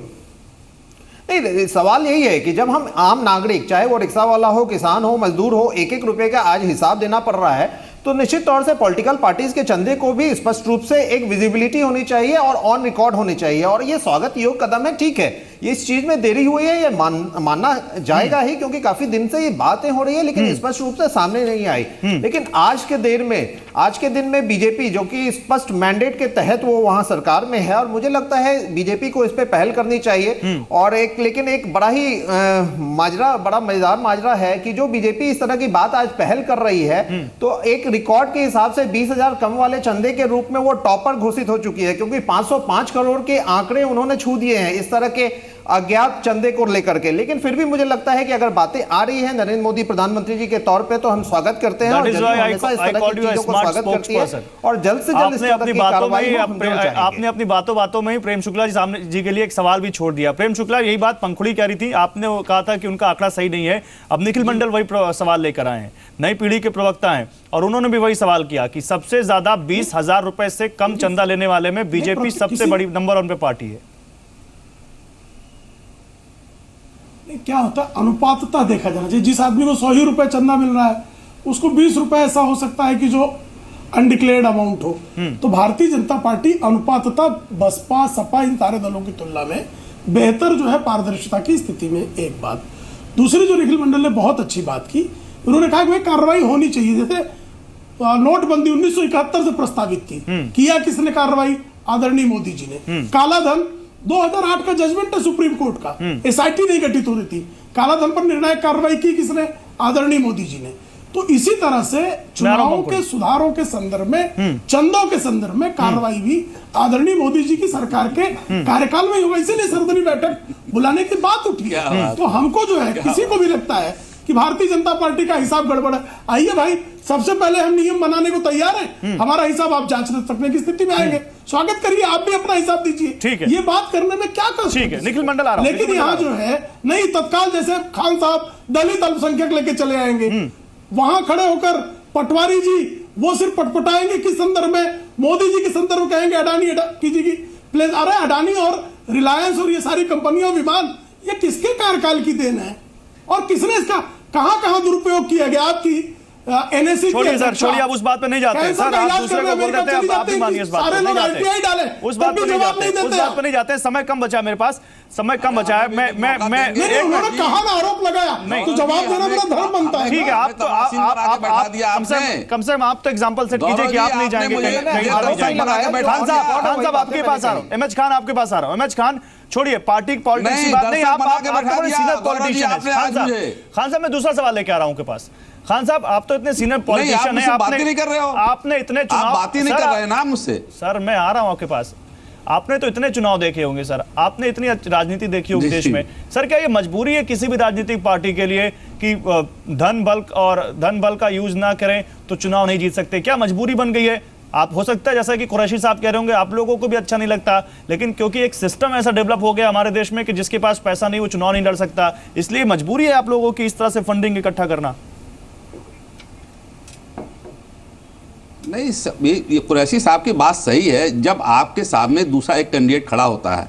नहीं, सवाल यही है कि जब हम आम नागरिक, चाहे वो रिक्शा वाला हो, किसान हो, मजदूर हो, 1-1 रुपए का आज हिसाब देना पड़ रहा है, तो निश्चित तौर से पॉलिटिकल पार्टीज के चंदे को भी स्पष्ट रूप से एक विजिबिलिटी होनी चाहिए और ऑन रिकॉर्ड होनी चाहिए। और ये स्वागत योग्य कदम है, ठीक है, ये इस चीज में देरी हुई है, ये मानना जाएगा ही, क्योंकि काफी दिन से ये बातें हो रही है लेकिन स्पष्ट रूप से सामने नहीं आई। लेकिन आज के दिन में बीजेपी, जो कि स्पष्ट मैंडेट के तहत वो वहां सरकार में है, और मुझे लगता है बीजेपी को इस पे पहल करनी चाहिए। और लेकिन एक बड़ा मजेदार माजरा है कि जो बीजेपी इस तरह की बात आज पहल कर रही है, तो एक रिकॉर्ड के हिसाब से 20,000 कम वाले चंदे के रूप में वो टॉपर घोषित हो चुकी है, क्योंकि 505 करोड़ के आंकड़े उन्होंने छू दिए हैं इस तरह के अज्ञात चंदे को लेकर के। लेकिन फिर भी मुझे लगता है कि अगर बातें आ रही है नरेंद्र मोदी प्रधानमंत्री जी के तौर पे, तो हम स्वागत करते हैं और हमेशा इस तरह की चीजों को स्वागत करती है और जल्द से जल्द आपने अपनी बातों में ही प्रेम शुक्ला जी के लिए एक सवाल भी छोड़ दिया। प्रेम शुक्ला, यही बात पंखुड़ी कह रही थी, आपने कहा था कि उनका आंकड़ा सही नहीं है। अब निखिल मंडल वही सवाल लेकर आए हैं, नई पीढ़ी के प्रवक्ता हैं, और उन्होंने भी वही सवाल किया कि सबसे ज्यादा 20,000 रुपए से कम चंदा लेने वाले में बीजेपी सबसे बड़ी नंबर 1 पे पार्टी है। क्या होता है, अनुपातता देखा जाना चाहिए। जिस आदमी को 100 ही रुपए चंदा मिल रहा है, उसको 20 रुपए ऐसा हो सकता है कि जो अनडिक्लेयर्ड अमाउंट हो। तो भारतीय जनता पार्टी अनुपातता बसपा, सपा, इन सारे दलों की तुलना में बेहतर जो है पारदर्शिता की स्थिति में। एक बात। दूसरी, जो निखिल मंडल ने बहुत अच्छी बात की, उन्होंने कहा कि कार्रवाई होनी चाहिए। जैसे नोटबंदी 1971 से प्रस्तावित थी, किया किसने कार्रवाई? आदरणीय मोदी जी ने। काला धन 2008 का जजमेंट है सुप्रीम कोर्ट का, एसआईटी नहीं गठित हो रही थी, काला धन पर निर्णायक कार्रवाई की किसने? आदरणीय मोदी जी ने। तो इसी तरह से चुनावों के सुधारों के संदर्भ में, चंदों के संदर्भ में कार्रवाई भी आदरणीय मोदी जी की सरकार के कार्यकाल में होगा। इसीलिए सर्वदलीय बैठक बुलाने की बात उठी है। तो हमको जो है, किसी को भी लगता है कि भारतीय जनता पार्टी का हिसाब गड़बड़ है, आइए भाई, सबसे पहले हम नियम बनाने को तैयार हैं, हमारा हिसाब आप जांच सकने की स्थिति में आएंगे, स्वागत करिए, आप भी अपना हिसाब दीजिए। ठीक है, ये बात करने में क्या कष्ट? ठीक है, निखिल मंडल आ रहा हूं। लेकिन यहाँ जो है नहीं, तत्काल जैसे खान साहब दलित अल्पसंख्यक लेके चले आएंगे, वहां खड़े होकर पटवारी जी वो सिर्फ पटपटाएंगे किस संदर्भ में? मोदी जी के संदर्भ में कहेंगे अडानी की प्लेस। अरे अडानी और रिलायंस और ये सारी कंपनियां, विमान, ये किसके कार्यकाल की देन है और किसने इसका कहां दुरुपयोग किया गया? आपकी एनएससी छोड़िए सर, छोड़िए, आप उस बात पे नहीं जाते हैं सर, आप दूसरे को बोल देते हैं, आप भी मानिए इस बात पे नहीं जाते, उस बात पे नहीं जाते। समय कम बचा है मेरे पास, समय कम बचा है। मैं उन्होंने कहा ना, आरोप लगाया, तो जवाब देना मेरा धर्म बनता है। ठीक है, आप कम से कम आप तो एग्जांपल सेट कीजिए कि आप नहीं जाएंगे। खान साहब आपके पास आ रहा हूँ, एमएच खान आपके पास आ रहा हूँ। एमएच खान, छोड़िए पार्टी पॉलिटिक्स की बात नहीं, आप सीनियर पॉलिटिशियन हैं। खान साहब, मैं दूसरा सवाल लेके आ रहा हूँ आपके पास। खान साहब, आप तो इतने सीनियर पॉलिटिशियन हैं, आपने इतने चुनाव, बात ही नहीं कर रहे ना मुझसे। सर मैं आ रहा हूं आपके पास, आपने तो इतने चुनाव देखे होंगे सर, आपने इतनी राजनीति देखी होगी देश में। सर क्या ये मजबूरी है किसी भी राजनीतिक पार्टी के लिए कि धन बल का यूज ना करें तो चुनाव नहीं जीत सकते? क्या मजबूरी बन गई है? आप हो सकता है जैसा कि कुरैशी साहब कह रहे होंगे, आप लोगों को भी अच्छा नहीं लगता, लेकिन क्योंकि एक सिस्टम ऐसा डेवलप हो गया हमारे देश में कि जिसके पास पैसा नहीं वो चुनाव नहीं लड़ सकता, इसलिए मजबूरी है आप लोगों की इस तरह से फंडिंग इकट्ठा करना। नहीं, ये कुरैशी साहब की बात सही है। जब आपके सामने दूसरा एक कैंडिडेट खड़ा होता है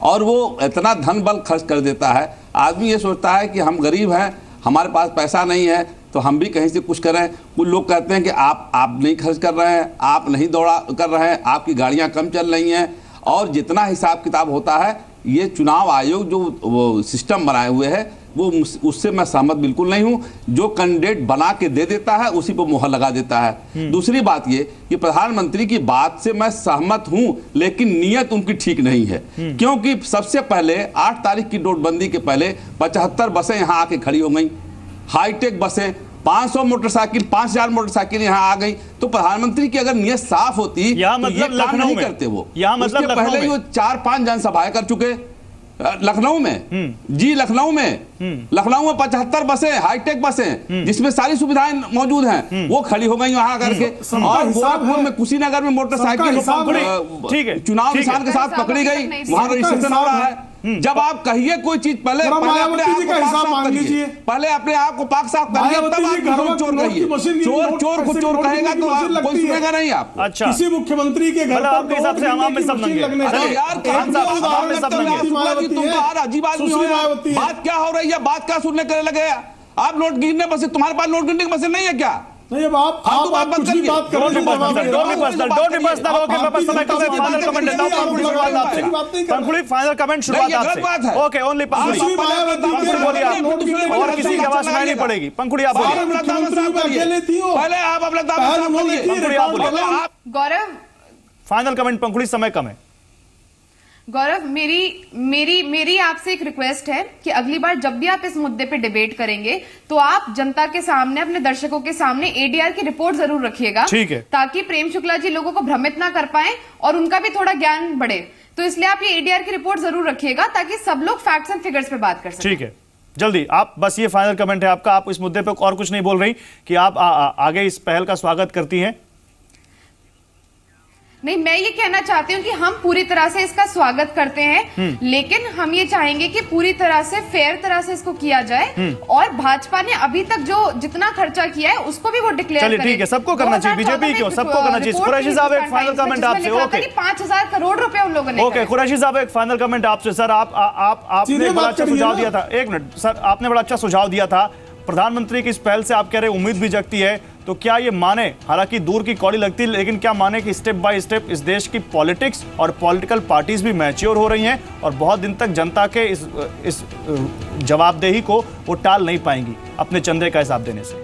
और वो इतना धन बल खर्च कर देता है, आदमी ये सोचता है कि हम गरीब हैं, हमारे पास पैसा नहीं है, तो हम भी कहीं से कुछ करें। कुछ लोग कहते हैं कि आप नहीं खर्च कर रहे हैं, आप नहीं दौड़ा कर रहे हैं, आपकी गाड़ियां कम चल रही हैं, और जितना हिसाब किताब होता है, ये चुनाव आयोग जो वो सिस्टम बनाए हुए है वो उससे मैं सहमत बिल्कुल नहीं हूं। जो कैंडिडेट बना के दे देता है उसी पर मुहर लगा देता है। दूसरी बात ये कि प्रधानमंत्री की बात से मैं सहमत हूं, लेकिन नीयत उनकी ठीक नहीं है। क्योंकि सबसे पहले 8 तारीख की नोटबंदी के पहले 75 बसें यहां आके खड़ी हो गई, हाईटेक बसें, 500 मोटरसाइकिल, 5000 मोटरसाइकिल यहाँ आ गई। तो प्रधानमंत्री की अगर नीयत साफ होती तो ये काम नहीं करते। वो उसके पहले वो 4-5 जनसभाएं कर चुके लखनऊ में। जी लखनऊ में 75 बसें, हाईटेक बसें जिसमें सारी सुविधाएं मौजूद हैं, वो खड़ी हो गई वहां करके। और गोरखपुर में, कुशीनगर में मोटरसाइकिल चुनाव निशान के साथ पकड़ी गई, वहां रजिस्ट्रेशन हो रहा है। जब आप कहिए कोई चीज पहले अपने आप को पाक साफ करिए, तब आप चोर कहिए। चोर को चोर कहेगा तो कोई सुनेगा नहीं। आप अच्छा, किसी मुख्यमंत्री के घर आपके हिसाब से हमारे सब अजीब आदमी हो, बात क्या हो रही है, बात क्या सुनने के लगे। आप नोट गिनने बसे, तुम्हारे पास नोट गिनने की बसें नहीं है क्या? नहीं, अब आप कुछ भी बात कर रहे पंखुड़ी, फाइनल कमेंट शुरुआत आपसे। ओके, ओनली पंखुड़ी, और किसी की आवाज सुनाई नहीं पड़ेगी। पंखुड़ी आप बोलिए, पहले आप अपना दावा बोलिए। गौरव, फाइनल कमेंट पंखुड़ी, समय कम है। गौरव, मेरी आपसे एक रिक्वेस्ट है कि अगली बार जब भी आप इस मुद्दे पे डिबेट करेंगे तो आप जनता के सामने, अपने दर्शकों के सामने एडीआर की रिपोर्ट जरूर रखिएगा, ठीक है, ताकि प्रेम शुक्ला जी लोगों को भ्रमित ना कर पाए और उनका भी थोड़ा ज्ञान बढ़े। तो इसलिए आप ये एडीआर की रिपोर्ट जरूर रखिएगा ताकि सब लोग फैक्ट्स एंड फिगर्स पे बात कर सकें। ठीक है, जल्दी आप, बस ये फाइनल कमेंट है आपका। आप इस मुद्दे पे और कुछ नहीं बोल रही कि आप आगे इस पहल का स्वागत करती हैं? नहीं, मैं ये कहना चाहती हूँ कि हम पूरी तरह से इसका स्वागत करते हैं, लेकिन हम ये चाहेंगे कि पूरी तरह से फेयर तरह से इसको किया जाए। और भाजपा ने अभी तक जो जितना खर्चा किया है उसको भी वो डिक्लेयर करे। ठीक है, सबको करना चाहिए, बीजेपी क्यों, सबको करना चाहिए। कुरैशी साहब, एक फाइनल कमेंट आपसे। ओके, 5000 करोड़ रुपए उन लोगों ने। ओके, कुरैशी साहब, एक फाइनल कमेंट आपसे। सर, आपने बड़ा अच्छा सुझाव दिया था। एक मिनट सर, आपने बड़ा अच्छा सुझाव दिया था। प्रधानमंत्री की इस पहल से आप कह रहे उम्मीद भी जगती है, तो क्या ये माने, हालांकि दूर की कौड़ी लगती है, लेकिन क्या माने कि स्टेप बाय स्टेप इस देश की पॉलिटिक्स और पॉलिटिकल पार्टीज भी मैच्योर हो रही हैं और बहुत दिन तक जनता के इस जवाबदेही को वो टाल नहीं पाएंगी अपने चंदे का हिसाब देने से?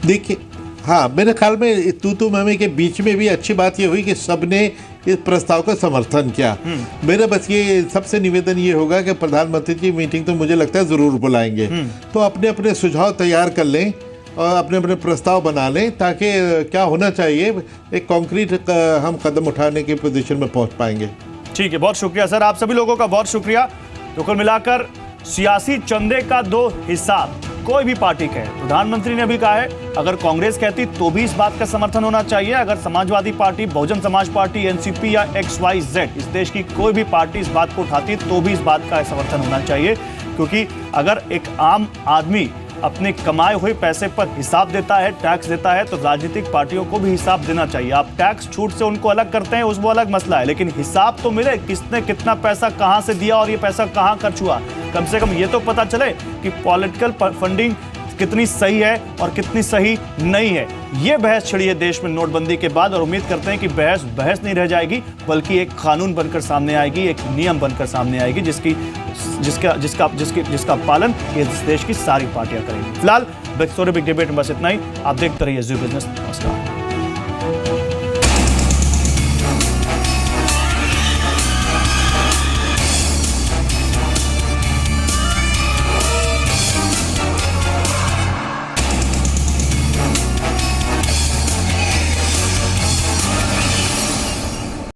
देखिए, हाँ, मेरे ख्याल में तू ममे के बीच में भी अच्छी बात ये हुई कि सबने इस प्रस्ताव का समर्थन किया। मेरा बस ये सबसे निवेदन ये होगा कि प्रधानमंत्री की मीटिंग तो मुझे लगता है जरूर बुलाएंगे, तो अपने अपने सुझाव तैयार कर लें और अपने अपने प्रस्ताव बना लें, ताकि क्या होना चाहिए, एक कॉन्क्रीट हम कदम उठाने की पोजीशन में पहुंच पाएंगे। ठीक है, बहुत शुक्रिया सर, आप सभी लोगों का बहुत शुक्रिया। तो कुल मिलाकर सियासी चंदे का 2 हिसाब कोई भी पार्टी कहे, प्रधानमंत्री ने भी कहा है, अगर कांग्रेस कहती तो भी इस बात का समर्थन होना चाहिए, अगर Samajwadi party, Bahujan Samaj party, NCP या XYZ इस देश की कोई भी पार्टी इस बात को उठाती तो भी इस बात का समर्थन होना चाहिए। क्योंकि अगर एक आम आदमी अपने कमाए हुए पैसे पर हिसाब देता है, टैक्स देता है, तो राजनीतिक पार्टियों को भी हिसाब देना चाहिए। आप टैक्स छूट से उनको अलग करते हैं, वो अलग मसला है, लेकिन हिसाब तो मिले, किसने कितना पैसा कहां से दिया और ये पैसा कहां खर्च हुआ। कम से कम ये तो पता चले कि पॉलिटिकल फंडिंग कितनी सही है और कितनी सही नहीं है। ये बहस छिड़ी है देश में नोटबंदी के बाद, और उम्मीद करते हैं कि बहस नहीं रह जाएगी, बल्कि एक कानून बनकर सामने आएगी, एक नियम बनकर सामने आएगी, जिसका पालन ये देश की सारी पार्टियां करेंगी। फिलहाल बिग स्टोरी बिग डिबेट में बस इतना ही। आप देखते रहिए ज़ी बिजनेस। नमस्कार।